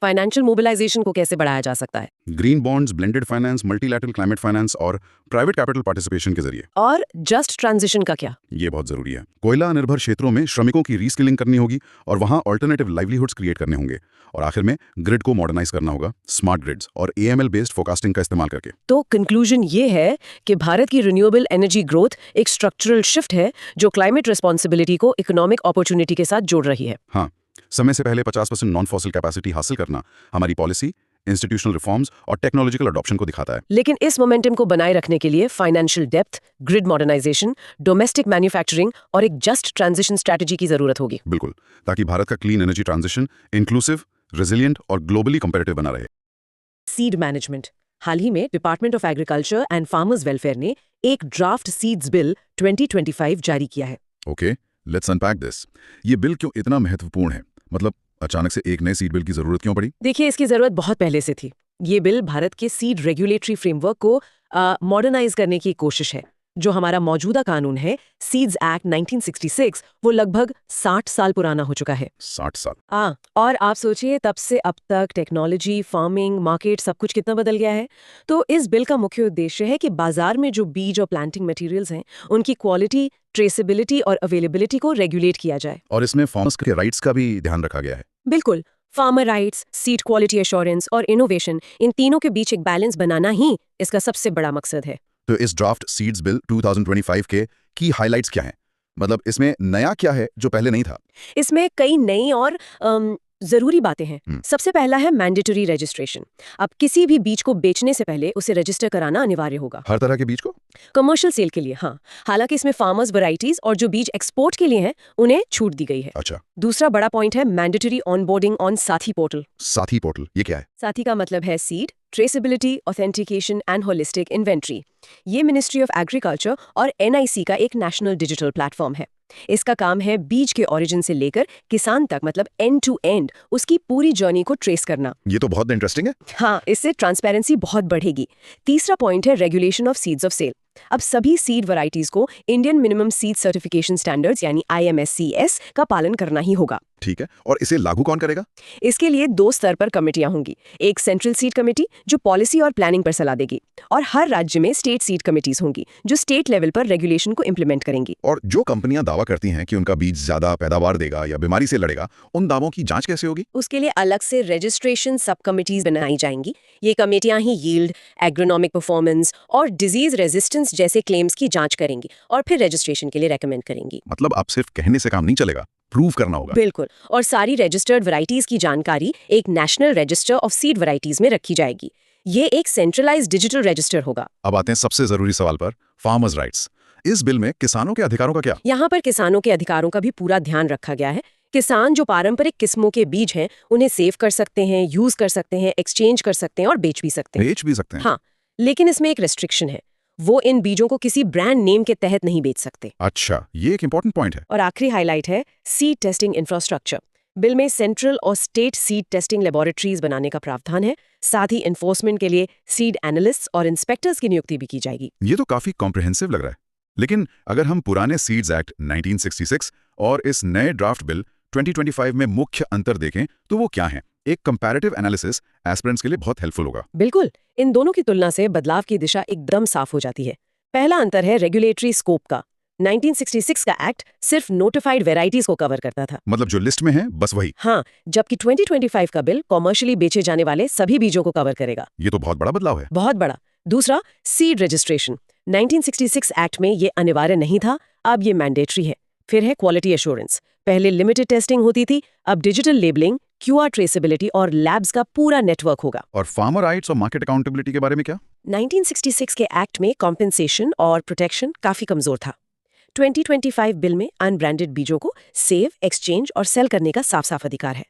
फाइनेंशियल मोबिलाइजेशन को कैसे बढ़ाया जा सकता है? Green bonds, blended finance, multilateral climate finance और प्राइवेट कैपिटल पार्टिसिपेशन के जरिए। और जस्ट ट्रांजिशन का क्या? ये बहुत जरूरी है। कोयला निर्भर क्षेत्रों में श्रमिकों की रीस्किलिंग करनी होगी और वहां ऑल्टरनेटिव लाइवलीहुड्स क्रिएट करने होंगे। और आखिर में ग्रिड को मॉडर्नाइज करना होगा, स्मार्ट ग्रिड्स और एएमएल बेस्ड फोरकास्टिंग का इस्तेमाल करके। तो कंक्लूजन ये है कि भारत की रिन्यूएबल एनर्जी ग्रोथ एक स्ट्रक्चरल शिफ्ट है जो क्लाइमेट रिस्पॉन्सिबिलिटी को इकोनॉमिक अपॉर्चुनिटी के साथ जोड़ रही है। हाँ, समय से पहले 50% नॉन फॉसिल कैपेसिटी हासिल करना हमारी पॉलिसी, इंस्टीट्यूशनल रिफॉर्म्स और टेक्नोलॉजिकल अडॉप्शन को दिखाता है। लेकिन इस मोमेंटम को बनाए रखने के लिए financial depth, grid modernisation, domestic manufacturing और एक जस्ट ट्रांजिशन स्ट्रैटेजी की जरूरत होगी। बिल्कुल, ताकि भारत का clean energy transition inclusive, resilient और ग्लोबली कंपेटिटिव बना रहे। Seed management. हाल ही में department of agriculture and farmers welfare ने एक ड्राफ्ट सीड्स बिल 2025 जारी किया है। Okay, let's unpack this. ये बिल क्यों इतना महत्वपूर्ण है? मतलब अचानक से एक नए सीड बिल की जरूरत क्यों पड़ी? देखिए, इसकी जरूरत बहुत पहले से थी। ये बिल भारत के सीड रेगुलेटरी फ्रेमवर्क को मॉडर्नाइज करने की कोशिश है, जो हमारा मौजूदा कानून है सीड्स एक्ट 1966, वो लगभग 60 साल पुराना हो चुका है। 60 साल। और आप सोचिए तब से अब तक टेक्नोलॉजी, फार्मिंग, मार्केट सब कुछ कितना बदल गया है। तो इस बिल का मुख्य उद्देश्य है कि बाजार में जो बीज और प्लांटिंग मटेरियल्स हैं उनकी क्वालिटी, ट्रेसेबिलिटी और अवेलेबिलिटी को रेगुलेट किया जाए। और इसमें फार्मर्स के राइट्स का भी ध्यान रखा गया है। बिल्कुल, farmer rights, seed quality assurance और इनोवेशन, इन तीनों के बीच एक बैलेंस बनाना ही इसका सबसे बड़ा मकसद है। तो इस ड्राफ्ट सीड्स बिल 2025 के की हाइलाइट्स क्या हैं? मतलब इसमें नया क्या है जो पहले नहीं था? इसमें कई नई और जरूरी बातें हैं। सबसे पहला है मैंडेटरी रजिस्ट्रेशन। अब किसी भी बीज को बेचने से पहले उसे रजिस्टर कराना अनिवार्य होगा। हर तरह के बीज को? कमर्शियल सेल के लिए, हाँ। हालांकि इसमें फार्मर्स वैरायटीज और जो बीज एक्सपोर्ट के लिए हैं उन्हें छूट दी गई है। अच्छा। दूसरा बड़ा पॉइंट है मैंडेटरी ऑनबोर्डिंग ऑन साथी पोर्टल। साथी पोर्टल, ये क्या है? साथी का मतलब है seed, traceability, authentication and holistic inventory. ये मिनिस्ट्री ऑफ एग्रीकल्चर और NIC का एक नेशनल डिजिटल प्लेटफॉर्म है। इसका काम है बीज के ओरिजिन से लेकर किसान तक, मतलब एंड टू एंड, उसकी पूरी जर्नी को ट्रेस करना। ये तो बहुत इंटरेस्टिंग है। हाँ, इससे ट्रांसपेरेंसी बहुत बढ़ेगी। तीसरा पॉइंट है regulation of seeds of sale. अब सभी सीड वैरायटीज को Indian minimum seed certification standards यानी IMSCS का पालन करना ही होगा। ठीक है, और इसे लागू कौन करेगा? इसके लिए 2 स्तर पर कमेटियां होंगी। एक सेंट्रल सीड कमेटी जो पॉलिसी और प्लानिंग पर सलाह देगी, और हर राज्य में स्टेट सीड कमेटीज होंगी जो स्टेट लेवल पर रेगुलेशन को इम्प्लीमेंट करेंगी। और जो कंपनियां दावा करती हैं कि उनका बीज ज्यादा पैदावार देगा या बीमारी से लड़ेगा, उन दावों की जांच कैसे होगी? उसके लिए अलग से रजिस्ट्रेशन सब कमिटीज बनाई जाएंगी। ये कमेटियां ही यील्ड, एग्रोनॉमिक परफॉर्मेंस और डिजीज रेजिस्टेंस जैसे क्लेम्स की जांच करेंगी और फिर रजिस्ट्रेशन के लिए रेकमेंड करेंगी। मतलब आप सिर्फ कहने से काम नहीं चलेगा, प्रूव करना होगा। बिल्कुल, और सारी रजिस्टर्ड वैरायटीज की जानकारी एक national register of seed varieties में रखी जाएगी। ये एक सेंट्रलाइज्ड डिजिटल रजिस्टर होगा। अब आते हैं सबसे जरूरी सवाल पर, फार्मर्स राइट्स। इस बिल में किसानों के अधिकारों का क्या? यहाँ पर किसानों के अधिकारों का भी पूरा ध्यान रखा गया है। किसान जो पारंपरिक किस्मों के बीज हैं उन्हें सेव कर सकते हैं, यूज कर सकते हैं, एक्सचेंज कर सकते हैं और बेच भी सकते हैं। बेच भी सकते हैं? हाँ, लेकिन इसमें एक रेस्ट्रिक्शन है, वो इन बीजों को किसी ब्रांड नेम के तहत नहीं बेच सकते। अच्छा, ये एक इंपॉर्टेंट पॉइंट है। और आखिरी हाईलाइट है सीड टेस्टिंग इंफ्रास्ट्रक्चर। बिल में सेंट्रल और स्टेट सीड टेस्टिंग लेबोरेटरीज बनाने का प्रावधान है। साथ ही एनफोर्समेंट के लिए सीड एनालिस्ट्स और इंस्पेक्टर्स की नियुक्ति भी की जाएगी। ये तो काफी कॉम्प्रिहेंसिव लग रहा है। लेकिन अगर हम पुराने सीड्स एक्ट 1966 और इस नए ड्राफ्ट बिल 2025 में मुख्य अंतर देखें तो वो क्या है? एक कंपैरेटिव एनालिसिस एस्पिरेंट्स के लिए बहुत हेल्पफुल होगा। बिल्कुल, इन दोनों की तुलना से बदलाव की दिशा एकदम साफ हो जाती है। पहला अंतर है रेगुलेटरी स्कोप का। 1966 का एक्ट सिर्फ नोटिफाइड वेराइटीज को कवर करता था, मतलब जो लिस्ट में है बस वही। हाँ, जबकि 2025 का बिल कॉमर्शियली बेचे जाने वाले सभी बीजों को कवर करेगा। ये तो बहुत बड़ा बदलाव है। बहुत बड़ा। दूसरा, सीड रजिस्ट्रेशन। 1966 एक्ट में ये अनिवार्य नहीं था, अब ये मैंडेटरी है। फिर है क्वालिटी एश्योरेंस। पहले लिमिटेड टेस्टिंग होती थी, अब डिजिटल लेबलिंग, QR ट्रेसेबिलिटी और लैब्स का पूरा नेटवर्क होगा। और फार्मर राइट्स और मार्केट अकाउंटेबिलिटी के बारे में क्या? 1966 के एक्ट में कॉम्पेंसेशन और प्रोटेक्शन काफी कमजोर था। 2025 बिल में अनब्रांडेड बीजों को सेव, एक्सचेंज और सेल करने का साफ साफ अधिकार है।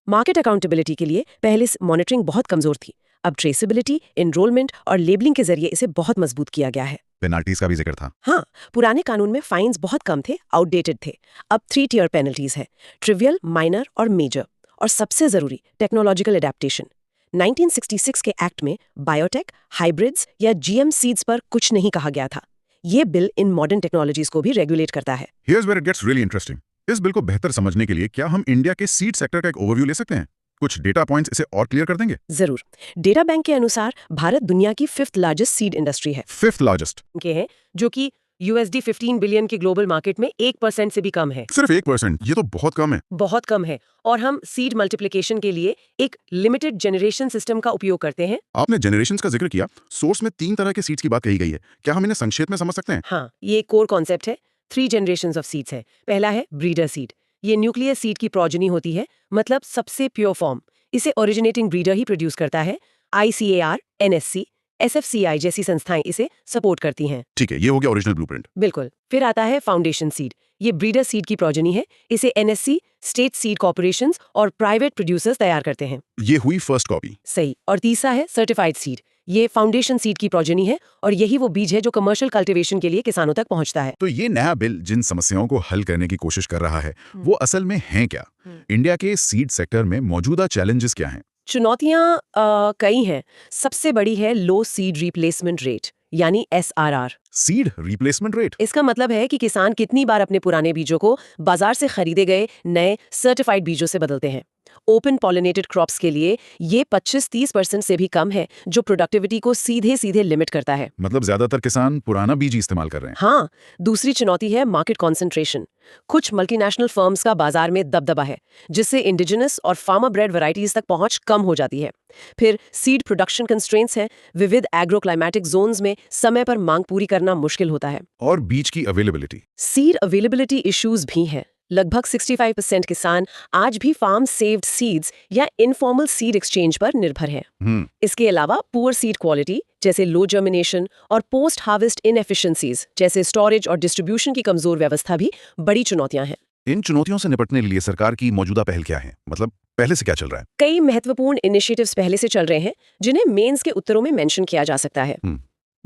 मार्केट अकाउंटेबिलिटी के लिए पहले मॉनिटरिंग बहुत कमजोर थी, अब ट्रेसेबिलिटी, एनरोलमेंट और लेबलिंग के जरिए इसे बहुत मजबूत किया गया है। पेनाल्टीज का भी जिक्र था। हाँ, पुराने कानून में फाइन्स बहुत कम थे, आउटडेटेड थे। अब 3 टियर पेनल्टीज है, ट्रिवियल, माइनर और मेजर। और सबसे जरूरी, टेक्नोलॉजिकल एडेप्टेशन। 1966 के एक्ट में बायोटेक, हाइब्रिड्स या GM सीड्स पर कुछ नहीं कहा गया था। ये बिल इन मॉडर्न टेक्नोलॉजीज को भी रेगुलेट करता है। Here's where it gets really interesting. इस बिल को बेहतर समझने के लिए क्या हम इंडिया के सीड सेक्टर का एक ओवरव्यू ले सकते हैं? कुछ डेटा पॉइंट्स इसे और क्लियर कर देंगे? जरूर। डेटा बैंक के अनुसार भारत दुनिया की 5th लार्जेस्ट सीड इंडस्ट्री है। 5th लार्जेस्ट के हैं, जो कि $15 बिलियन की ग्लोबल मार्केट में 1% से भी कम है। सिर्फ 1%? ये तो बहुत कम है। बहुत कम है। और हम सीड मल्टीप्लिकेशन के लिए एक लिमिटेड जनरेशन सिस्टम का उपयोग करते हैं। आपने जनरेशंस का जिक्र किया। सोर्स में 3 तरह के सीड्स की बात कही गई है, क्या हम इन्हें संक्षेप में समझ सकते हैं? हाँ, ये कोर कॉन्सेप्ट है। 3 जनरेशंस ऑफ सीड्स है। पहला है ब्रीडर सीड। ये न्यूक्लियर सीड की प्रोजेनी होती है, मतलब सबसे प्योर फॉर्म। इसे ओरिजिनेटिंग ब्रीडर ही प्रोड्यूस करता है। ICAR, NSC, SFCI जैसी संस्थाएं इसे सपोर्ट करती हैं। ठीक है, ये हो गया ओरिजिनल ब्लूप्रिंट। बिल्कुल। फिर आता है फाउंडेशन सीड। ये ब्रीडर सीड की प्रोजेनी है। इसे NSC, स्टेट सीड कॉर्पोरेशंस और प्राइवेट प्रोड्यूसर्स तैयार करते हैं। ये हुई फर्स्ट कॉपी। सही। और तीसरा है सर्टिफाइड सीड। ये फाउंडेशन सीड की प्रोजेनी है और यही वो बीज है जो कमर्शियल कल्टीवेशन के लिए किसानों तक पहुंचता है। तो ये नया बिल जिन समस्याओं को हल करने की कोशिश कर रहा है, वो असल में हैं क्या? इंडिया के सीड सेक्टर में मौजूदा चैलेंजेस क्या हैं? चुनौतियां कई हैं। सबसे बड़ी है लो सीड रिप्लेसमेंट रेट, यानी SRR। Seed replacement rate. इसका मतलब है कि किसान कितनी बार अपने पुराने बीजों को बाजार से खरीदे गए नए सर्टिफाइड बीजों से बदलते हैं। ओपन पॉलिनेटेड क्रॉप्स के लिए ये 25-30% से भी कम है, जो प्रोडक्टिविटी को सीधे सीधे लिमिट करता है। मतलब ज्यादातर किसान पुराना बीज ही इस्तेमाल कर रहे हैं। हाँ, दूसरी चुनौती है मार्केट कॉन्सेंट्रेशन। कुछ मल्टीनेशनल फर्म्स का बाजार में दबदबा है, जिससे इंडिजिनस और फार्मर ब्रेड वैरायटीज तक पहुंच कम हो जाती है। फिर सीड प्रोडक्शन कंस्ट्रेंट्स हैं, विविध एग्रो क्लाइमेटिक जोन्स में समय पर मांग पूरी करना मुश्किल होता है। और बीज की अवेलेबिलिटी। सीड अवेलेबिलिटी इश्यूज भी हैं। लगभग 65% किसान आज भी फार्म सेव्ड सीड्स या इनफॉर्मल सीड एक्सचेंज पर निर्भर हैं। इसके अलावा पुअर सीड क्वालिटी जैसे लो जर्मिनेशन और पोस्ट हार्वेस्ट इनएफिशिएंसीज जैसे स्टोरेज और डिस्ट्रीब्यूशन की कमजोर व्यवस्था भी बड़ी चुनौतियां हैं। इन चुनौतियों से निपटने के लिए सरकार की मौजूदा पहल क्या है? मतलब पहले से क्या चल रहा है? कई महत्वपूर्ण इनिशिएटिव्स पहले से चल रहे हैं, जिन्हें मेंस के उत्तरों में मेंशन किया जा सकता है।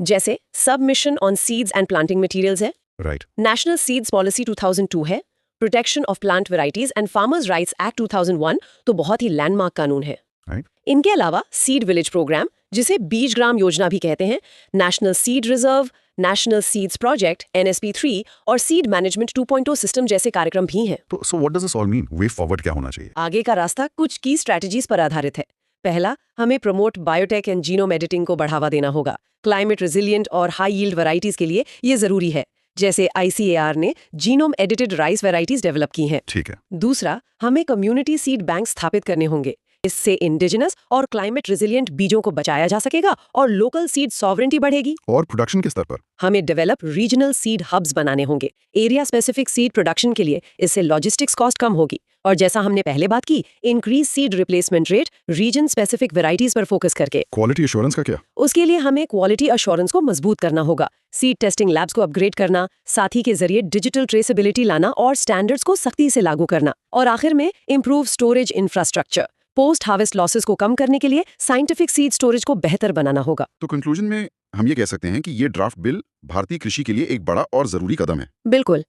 जैसे submission on seeds and planting materials है, राइट। नेशनल सीड्स पॉलिसी 2002 है, protection of plant varieties and farmers rights act 2001 तो बहुत ही लैंडमार्क कानून है। राइट। इनके अलावा सीड विलेज प्रोग्राम, जिसे बीज ग्राम योजना भी कहते हैं, national seed reserve, national seeds project NSP3 और सीड मैनेजमेंट 2.0 सिस्टम जैसे कार्यक्रम भी हैं। तो so what does this all mean? Way forward क्या होना चाहिए? आगे का रास्ता कुछ की स्ट्रेटजीज पर आधारित है। पहला, हमें promote biotech and genome editing को बढ़ावा देना होगा। क्लाइमेट रेजिलिएंट और हाई यील्ड वैरायटीज के लिए ये जरूरी है, जैसे ICAR ने genome edited rice varieties develop की हैं। ठीक है। दूसरा, हमें कम्युनिटी सीड बैंक स्थापित करने होंगे। इससे इंडिजिनस और क्लाइमेट रेजिलिएंट बीजों को बचाया जा सकेगा और लोकल सीड सॉवरेंटी बढ़ेगी। और प्रोडक्शन के स्तर पर हमें डेवलप रीजनल सीड हब्स बनाने होंगे। एरिया स्पेसिफिक सीड प्रोडक्शन के लिए इससे लॉजिस्टिक्स कॉस्ट कम होगी। और जैसा हमने पहले बात की, increase seed replacement rate region specific varieties पर फोकस करके। क्वालिटी एश्योरेंस का क्या? उसके लिए हमें क्वालिटी एश्योरेंस को मजबूत करना होगा, सीड टेस्टिंग लैब्स को अपग्रेड करना, साथ ही के जरिए डिजिटल ट्रेसेबिलिटी लाना और स्टैंडर्ड्स को सख्ती से लागू करना। और आखिर में improve storage infrastructure. Post harvest losses को कम करने के लिए साइंटिफिक सीड स्टोरेज को बेहतर बनाना होगा। तो कंक्लूजन में हम ये कह सकते हैं कि ये ड्राफ्ट बिल भारतीय कृषि के लिए एक बड़ा और जरूरी कदम है। बिल्कुल।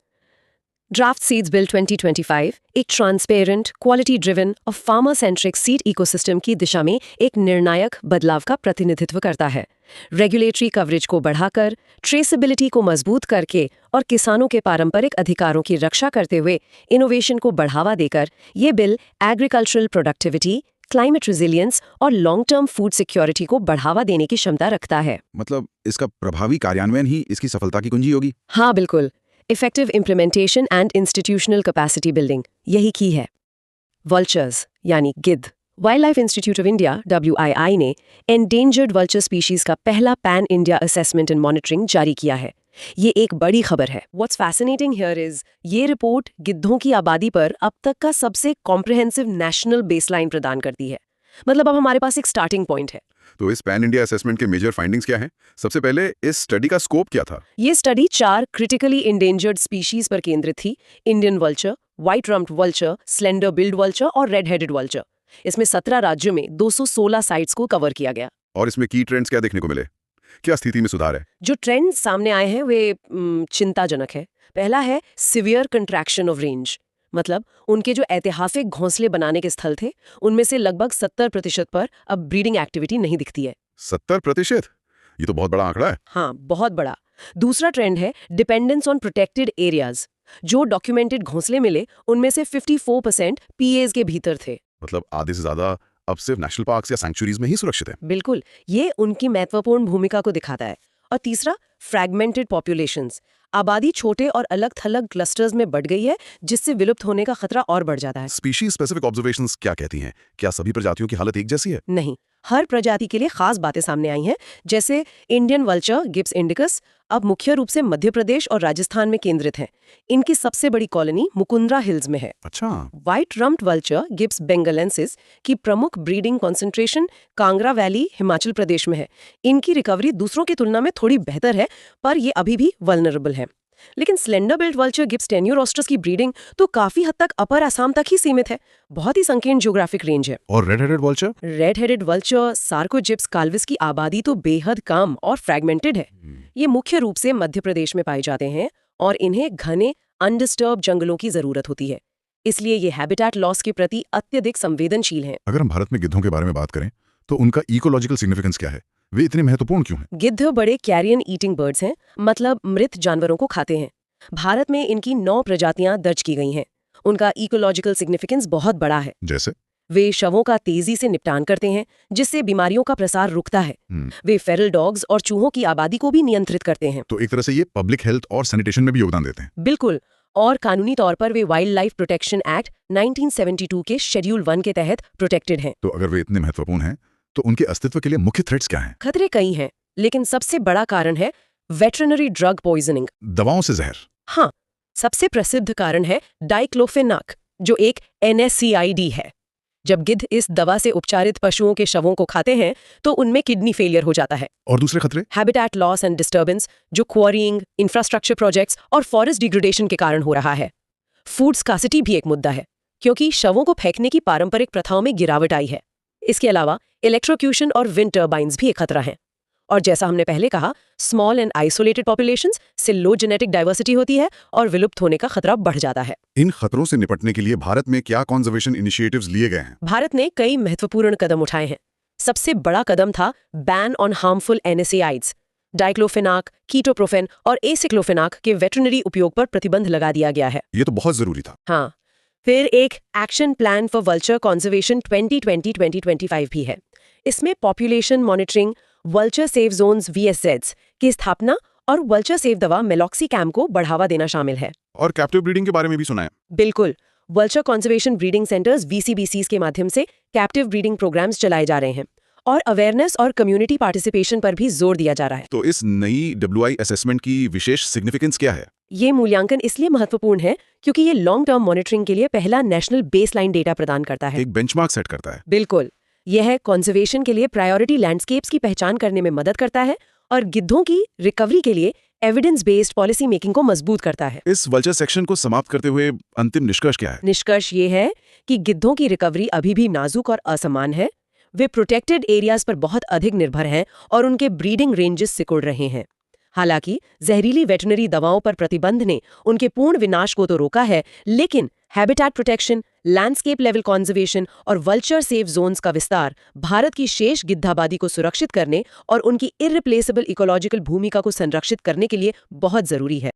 ड्राफ्ट सीड्स बिल 2025 एक ट्रांसपेरेंट, क्वालिटी ड्रिवन और फार्मर सेंट्रिक सीड इकोसिस्टम की दिशा में एक निर्णायक बदलाव का प्रतिनिधित्व करता है। रेगुलेटरी कवरेज को बढ़ाकर, ट्रेसेबिलिटी को मजबूत करके और किसानों के पारंपरिक अधिकारों की रक्षा करते हुए इनोवेशन को बढ़ावा देकर ये bill agricultural productivity, climate resilience और लॉन्ग टर्म फूड सिक्योरिटी को बढ़ावा देने की क्षमता रखता है। मतलब इसका प्रभावी कार्यान्वयन ही इसकी सफलता की कुंजी होगी। हाँ बिल्कुल, effective implementation and institutional capacity building यही की है। वल्चर्स यानी गिद्ध। Wild life institute of India WII ने एंडेंजर्ड वल्चर स्पीशीज का पहला pan India assessment and monitoring जारी किया है। ये एक बड़ी खबर है। व्हाट्स फैसिनेटिंग हियर इज ये रिपोर्ट गिद्धों की आबादी पर अब तक का सबसे कॉम्प्रिहेंसिव नेशनल बेसलाइन प्रदान करती है। मतलब अब हमारे पास एक स्टार्टिंग पॉइंट है। तो इस पैन इंडिया असेसमेंट के मेजर फाइंडिंग्स क्या हैं? सबसे पहले इस स्टडी का स्कोप क्या था? ये स्टडी 4 क्रिटिकली इंडेंजर्ड स्पीशीज पर केंद्रित थी। Indian vulture, white rumped vulture, slender billed vulture और रेड हेडेड वल्चर। इसमें 17 राज्यों में 216 साइट्स को कवर किया गया। और इसमें की ट्रेंड्स क्या देखने को मिले? क्या स्थिति में सुधार है? जो ट्रेंड्स सामने आए हैं वे चिंताजनक है। पहला है सिवियर कंट्रैक्शन ऑफ रेंज। मतलब उनके जो ऐतिहासिक घोंसले बनाने के स्थल थे, उनमें से लगभग 70% पर अब ब्रीडिंग एक्टिविटी नहीं दिखती है। 70%? ये तो बहुत बड़ा आंकड़ा है। हाँ, बहुत बड़ा। दूसरा ट्रेंड है डिपेंडेंस ऑन प्रोटेक्टेड एरियाज। जो डॉक्यूमेंटेड घोंसले मिले, उनमें से 54% PAs के भीतर थे। मतलब आधे से ज्यादा अब सिर्फ नेशनल पार्क्स या सैंक्चुरीज में ही सुरक्षित है। बिल्कुल, ये उनकी महत्वपूर्ण भूमिका को दिखाता है। और तीसरा, फ्रैगमेंटेड पॉपुलेशंस। आबादी छोटे और अलग थलग क्लस्टर्स में बढ़ गई है, जिससे विलुप्त होने का खतरा और बढ़ जाता है। स्पीशीज स्पेसिफिक ऑब्जर्वेशंस क्या कहती हैं? क्या सभी प्रजातियों की हालत एक जैसी है? नहीं, हर प्रजाति के लिए खास बातें सामने आई हैं। जैसे इंडियन वल्चर गिब्स इंडिकस अब मुख्य रूप से मध्य प्रदेश और राजस्थान में केंद्रित है। इनकी सबसे बड़ी कॉलोनी मुकुंदरा हिल्स में है। अच्छा। White rumped vulture Gyps bengalensis की प्रमुख breeding concentration Kangra valley Himachal Pradesh में है। इनकी रिकवरी दूसरों की तुलना में थोड़ी बेहतर है, पर ये अभी भी वल्नरेबल है। लेकिन स्लेंडर बिल्ड वल्चर गिब्स टेन्यूरोस्ट्रस की ब्रीडिंग तो काफी हद तक अपर असम तक ही सीमित है। बहुत ही संकीर्ण ज्योग्राफिक रेंज है। और red headed vulture? Red headed vulture Sarcogyps calvus की आबादी तो बेहद कम और फ्रैगमेंटेड है। ये मुख्य रूप से मध्य प्रदेश में पाए जाते हैं और इन्हें घने अनडिस्टर्ब जंगलों की जरूरत होती है। इसलिए ये हैबिटेट लॉस के प्रति अत्यधिक संवेदनशील हैं। अगर हम भारत में गिद्धों के बारे में बात करें तो उनका इकोलॉजिकल सिग्निफिकेंस क्या है? वे इतने महत्वपूर्ण क्यों हैं? गिद्ध बड़े कैरियन ईटिंग बर्ड्स हैं, मतलब मृत जानवरों को खाते हैं। भारत में इनकी 9 प्रजातियां दर्ज की गई हैं। उनका इकोलॉजिकल सिग्निफिकेंस बहुत बड़ा है। जैसे? वे शवों का तेजी से निपटान करते हैं, जिससे बीमारियों का प्रसार रुकता है। वे फेरल डॉग्स और चूहों की आबादी को भी नियंत्रित करते हैं। तो एक तरह से ये पब्लिक हेल्थ और सैनिटेशन में भी योगदान देते हैं। बिल्कुल। और कानूनी तौर पर वे वाइल्ड लाइफ प्रोटेक्शन एक्ट 1972 के शेड्यूल 1 के तहत प्रोटेक्टेड हैं। तो अगर वे इतने महत्वपूर्ण हैं, तो उनके अस्तित्व के लिए मुख्य थ्रेट्स क्या हैं? खतरे कई हैं, लेकिन सबसे बड़ा कारण है वेटरनरी ड्रग पॉइजनिंग। दवाओं से जहर? हाँ, सबसे प्रसिद्ध कारण है डाइक्लोफेनाक, जो एक NSAID है। जब गिद्ध इस दवा से उपचारित पशुओं के शवों को खाते हैं तो उनमें किडनी फेलियर हो जाता है। और दूसरे खतरे? हैबिटेट लॉस एंड डिस्टर्बेंस, जो क्वारीइंग, इंफ्रास्ट्रक्चर प्रोजेक्ट्स और फॉरेस्ट डिग्रेडेशन के कारण हो रहा है। फूड स्कार्सिटी भी एक मुद्दा है, क्योंकि शवों को फेंकने की पारंपरिक प्रथाओं में गिरावट आई है। इसके अलावा इलेक्ट्रोक्यूशन और विंड टर्बाइन्स भी एक खतरा हैं। और जैसा हमने पहले कहा, स्मॉल एंड आइसोलेटेड पॉपुलेशंस से लो जेनेटिक डाइवर्सिटी होती है और विलुप्त होने का खतरा बढ़ जाता है। इन खतरों से निपटने के लिए भारत में क्या कंजर्वेशन इनिशिएटिव्स लिए गए हैं? भारत ने कई महत्वपूर्ण कदम उठाए हैं। सबसे बड़ा कदम था ban on harmful NSAIDs। Diclofenac, ketoprofen और एसिक्लोफेनाक के वेटरनरी उपयोग पर प्रतिबंध लगा दिया गया है। ये तो बहुत जरूरी था। हाँ, फिर एक action plan for vulture conservation 2020-2025 भी है। इसमें population monitoring, vulture safe zones VSZs की स्थापना और वल्चर सेफ दवा मेलॉक्सीकैम को बढ़ावा देना शामिल है। और कैप्टिव ब्रीडिंग के बारे में भी सुना है। बिल्कुल। Vulture conservation breeding centres VCBCs के माध्यम से कैप्टिव ब्रीडिंग प्रोग्राम्स चलाए जा रहे हैं और अवेयरनेस और कम्युनिटी पार्टिसिपेशन पर भी जोर दिया जा रहा है। तो इस नई WI असेसमेंट की विशेष सिग्निफिकेंस क्या है? ये मूल्यांकन इसलिए महत्वपूर्ण है क्योंकि ये लॉन्ग टर्म मॉनिटरिंग के लिए पहला नेशनल बेसलाइन डेटा प्रदान करता है। एक बेंचमार्क सेट करता है। बिल्कुल। यह कंजर्वेशन के लिए प्रायोरिटी लैंडस्केप्स की पहचान करने में मदद करता है और गिद्धों की रिकवरी के लिए एविडेंस बेस्ड पॉलिसी मेकिंग को मजबूत करता है। इस वल्चर सेक्शन को समाप्त करते हुए अंतिम निष्कर्ष क्या है? निष्कर्ष ये है कि गिद्धों की रिकवरी अभी भी नाजुक और असमान है। वे प्रोटेक्टेड एरियाज पर बहुत अधिक निर्भर हैं और उनके ब्रीडिंग रेंजेस सिकुड़ रहे हैं। हालांकि जहरीली वेटरनरी दवाओं पर प्रतिबंध ने उनके पूर्ण विनाश को तो रोका है, लेकिन habitat protection, landscape level conservation और वल्चर सेफ जोन्स का विस्तार भारत की शेष गिद्धाबादी को सुरक्षित करने और उनकी इररिप्लेसेबल इकोलॉजिकल भूमिका को संरक्षित करने के लिए बहुत जरूरी है।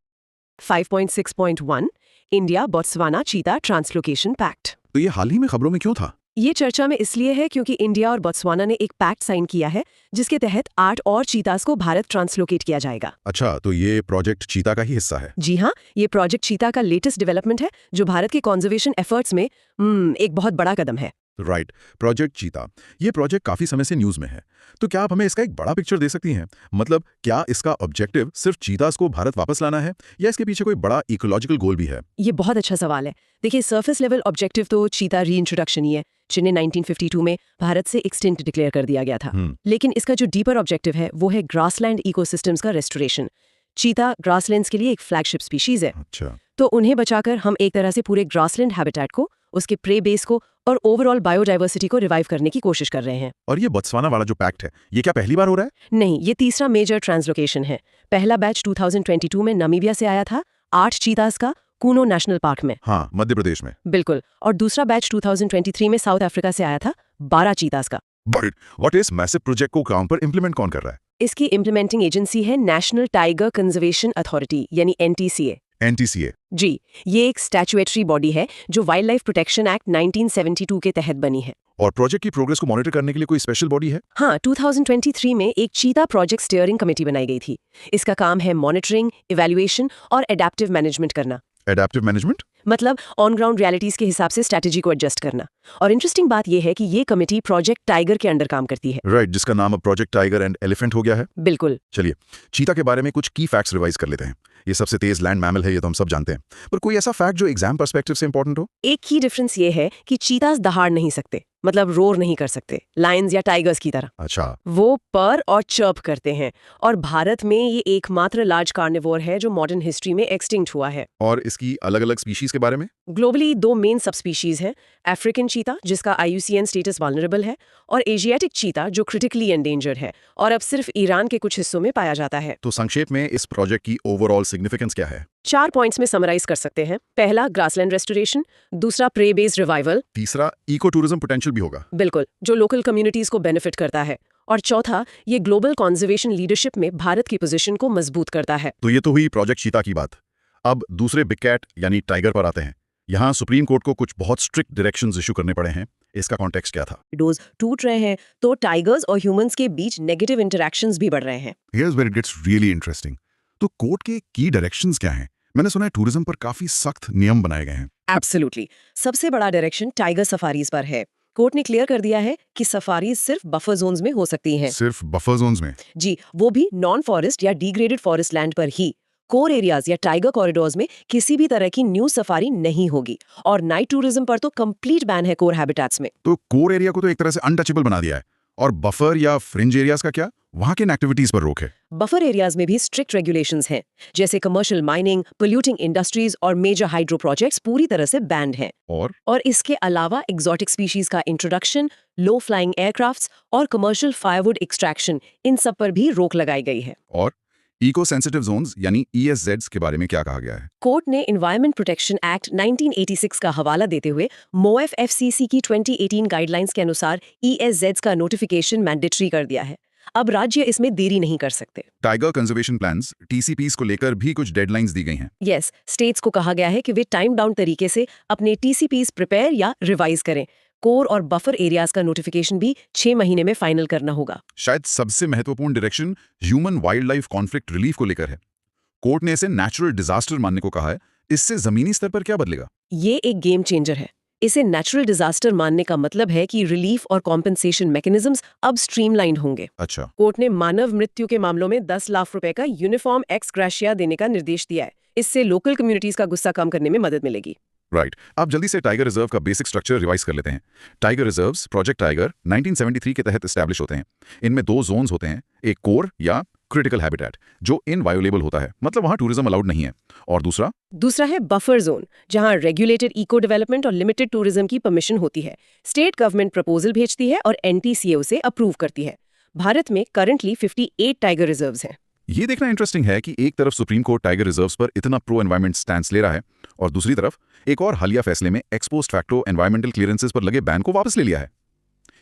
5.6.1 इंडिया बोत्सवाना चीता ट्रांसलोकेशन पैक्ट। तो ये हाल ही में खबरों में क्यों था? ये चर्चा में इसलिए है क्योंकि इंडिया और बोत्सवाना ने एक पैक्ट साइन किया है जिसके तहत 8 और चीतास को भारत ट्रांसलोकेट किया जाएगा। अच्छा, तो ये प्रोजेक्ट चीता का ही हिस्सा है? जी हाँ, ये प्रोजेक्ट चीता का लेटेस्ट डेवलपमेंट है जो भारत के कंजर्वेशन एफर्ट्स में एक बहुत बड़ा कदम है। राइट, प्रोजेक्ट चीता। ये प्रोजेक्ट काफी समय से न्यूज में है, तो क्या आप हमें इसका एक बड़ा पिक्चर दे सकती हैं? मतलब क्या इसका ऑब्जेक्टिव सिर्फ चीतास को भारत वापस लाना है या इसके पीछे कोई बड़ा इकोलॉजिकल गोल भी है? ये बहुत अच्छा सवाल है। देखिए, सरफेस लेवल ऑब्जेक्टिव तो चीता रीइंट्रोडक्शन ही है, जिन्हें 1952 में भारत से एक्सटिंक्ट डिक्लेयर कर दिया गया था। लेकिन इसका जो डीपर ऑब्जेक्टिव है वो है ग्रासलैंड इकोसिस्टम्स का रेस्टोरेशन। चीता ग्रासलैंड्स के लिए एक फ्लैगशिप स्पीशीज है। अच्छा, तो उन्हें बचाकर हम एक तरह से पूरे ग्रासलैंड हैबिटेट को, उसके प्रे बेस को और ओवरऑल बायोडाइवर्सिटी को रिवाइव करने की कोशिश कर रहे हैं। और ये बोत्सवाना वाला जो पैक्ट है, ये क्या पहली बार हो रहा है? नहीं, ये तीसरा मेजर ट्रांसलोकेशन है। पहला बैच 2022 में नामीबिया से आया था, 8 चीतास का, कूनो नेशनल पार्क में। हाँ, मध्य प्रदेश में। बिल्कुल। और दूसरा बैच 2023 में साउथ अफ्रीका से आया था, 12 चीतास का। But what is massive project को ग्राउंड पर इंप्लीमेंट कौन कर रहा है? इसकी इम्प्लीमेंटिंग एजेंसी है नेशनल टाइगर कंजर्वेशन अथॉरिटी यानी NTCA। NTCA। जी, ये एक स्टैट्यूएटरी बॉडी है जो वाइल्ड लाइफ प्रोटेक्शन एक्ट 1972 के तहत बनी है। और प्रोजेक्ट की प्रोग्रेस को मॉनिटर करने के लिए कोई स्पेशल बॉडी है? हाँ, 2023 में एक चीता प्रोजेक्ट स्टीयरिंग कमेटी बनाई गई थी। इसका काम है मॉनिटरिंग, इवैल्यूएशन और एडेप्टिव मैनेजमेंट करना। एडेप्टिव मैनेजमेंट मतलब ऑन ग्राउंड रियलिटीज के हिसाब से स्ट्रैटेजी को एडजस्ट करना। और इंटरेस्टिंग बात यह है कि ये कमेटी प्रोजेक्ट टाइगर के अंडर काम करती है। राइट, जिसका नाम अब प्रोजेक्ट टाइगर एंड एलिफेंट हो गया है। बिल्कुल। चलिए, चीता के बारे में कुछ की फैक्ट्स रिवाइज कर लेते हैं। ये सबसे तेज लैंड मैमल है, ये तो हम सब जानते हैं, पर कोई ऐसा फैक्ट जो एग्जाम पर्सपेक्टिव से इंपॉर्टेंट हो? एक ही डिफरेंस ये है कि चीतास दहाड़ नहीं सकते, मतलब रोर नहीं कर सकते लायंस या टाइगर्स की तरह। अच्छा, वो पर और चर्प करते हैं। और भारत में ये एकमात्र लार्ज कार्निवोर है जो मॉडर्न हिस्ट्री में एक्सटिंक्ट हुआ है। और इसकी अलग अलग स्पीशीज के बारे में? ग्लोबली 2 मेन सब स्पीशीज हैं, अफ्रीकन चीता जिसका IUCN स्टेटस वल्नरेबल है और एशियाटिक चीता जो क्रिटिकली एंडेंजर्ड है और अब सिर्फ ईरान के कुछ हिस्सों में पाया जाता है। तो संक्षेप में इस प्रोजेक्ट की ओवरऑल सिग्निफिकेंस क्या है? 4 पॉइंट्स में समराइज कर सकते हैं। पहला, ग्रासलैंड रेस्टोरेशन। दूसरा, प्रे बेस्ड रिवाइवल। तीसरा, इको टूरिज्म पोटेंशियल भी होगा। बिल्कुल, जो लोकल कम्युनिटीज को बेनिफिट करता है। और चौथा, ये ग्लोबल कंजर्वेशन लीडरशिप में भारत की पोजीशन को मजबूत करता है। तो ये तो हुई प्रोजेक्ट चीता की बात। अब दूसरे बिग कैट यानी टाइगर पर आते हैं। यहाँ सुप्रीम कोर्ट को कुछ बहुत स्ट्रिक्ट डायरेक्शंस इशू करने पड़े हैं। इसका कॉन्टेक्स्ट क्या था? डोज टूट रहे हैं तो टाइगर्स और ह्यूमंस के बीच नेगेटिव इंटरैक्शंस भी बढ़ रहे हैं। Here's where it gets really interesting. तो कोर्ट के की डायरेक्शंस क्या हैं? मैंने सुना है टूरिज्म पर काफी सख्त नियम बनाए गए हैं। एब्सोल्युटली। सबसे बड़ा डायरेक्शन टाइगर सफारीज पर है। कोर्ट ने क्लियर कर दिया है कि सफारीज सिर्फ बफर जोन्स में हो सकती हैं। सिर्फ बफर जोन्स में? जी, वो भी नॉन फॉरेस्ट या डिग्रेडेड फॉरेस्ट लैंड पर ही। कोर एरियाज या टाइगर कॉरिडोर्स में किसी भी तरह की न्यू सफारी नहीं होगी और नाइट टूरिज्म पर तो कंप्लीट बैन है कोर हैबिटेट्स में। तो कोर एरिया को तो एक तरह से अनटचेबल बना दिया है, और बफर या फ्रिंज एरियाज का क्या? वहां किन एक्टिविटीज पर रोक है? बफर एरियाज में भी स्ट्रिक्ट रेगुलेशंस हैं, जैसे कमर्शियल माइनिंग, पोल्यूटिंग इंडस्ट्रीज और मेजर हाइड्रो प्रोजेक्ट्स पूरी तरह से बैंड हैं। और इसके अलावा एक्सोटिक स्पीशीज का इंट्रोडक्शन, लो फ्लाइंग एयरक्राफ्ट्स और कमर्शियल फायरवुड एक्सट्रैक्शन, इन सब पर भी रोक लगाई गई है। और इको सेंसिटिव जोन्स यानी ESZs के बारे में क्या कहा गया है? कोर्ट ने एनवायरमेंट प्रोटेक्शन एक्ट 1986 का हवाला देते हुए MoF FCC की 2018 गाइडलाइंस के अनुसार ESZs का नोटिफिकेशन मैंडेटरी कर दिया है। अब राज्य इसमें देरी नहीं कर सकते। टाइगर कंजर्वेशन प्लान्स TCPs को लेकर भी कुछ डेडलाइंस दी गई हैं। यस, स्टेट्स को कहा गया है कि वे टाइम बाउंड तरीके से अपने TCPs प्रिपेयर या रिवाइज करें। कोर और बफर एरियाज का नोटिफिकेशन भी 6 महीने में फाइनल करना होगा। शायद सबसे महत्वपूर्ण direction human wild life conflict relief को लेकर है। कोर्ट ने इसे नेचुरल डिजास्टर मानने को कहा है। इससे जमीनी स्तर पर क्या बदलेगा? ये एक गेम चेंजर है। इसे नेचुरल डिजास्टर मानने का मतलब है कि रिलीफ और कॉम्पेंसेशन मैकेनिज्म्स अब स्ट्रीमलाइंड होंगे। अच्छा। कोर्ट ने मानव मृत्यु के मामलों में 10 लाख रुपए का यूनिफॉर्म एक्स ग्रेशिया देने का निर्देश दिया है। इससे लोकल कम्युनिटीज का गुस्सा कम करने में मदद मिलेगी। राइट। आप जल्दी से टाइगर रिजर्व का बेसिक स्ट्रक्चर रिवाइज कर लेते हैं। टाइगर रिजर्व्स प्रोजेक्ट टाइगर 1973 के तहत एस्टैब्लिश होते हैं। इनमें 2 जोन्स होते हैं, एक कोर या क्रिटिकल हैबिटेट जो इनवायोलेबल होता है, मतलब वहां टूरिज्म अलाउड नहीं है, और दूसरा है बफर जोन, जहां रेगुलेटेड इको डेवलपमेंट और लिमिटेड टूरिज्म की परमिशन होती है। स्टेट गवर्नमेंट प्रपोजल भेजती है और NTCA उसे अप्रूव करती है। भारत में करंटली 58 टाइगर रिजर्व्स हैं। ये देखना इंटरेस्टिंग है कि एक तरफ सुप्रीम कोर्ट टाइगर रिजर्व्स पर इतना प्रो एनवायरमेंट स्टैंस ले रहा है, और दूसरी तरफ एक और हालिया फैसले में x post facto environmental clearances पर लगे बैन को वापस ले लिया है।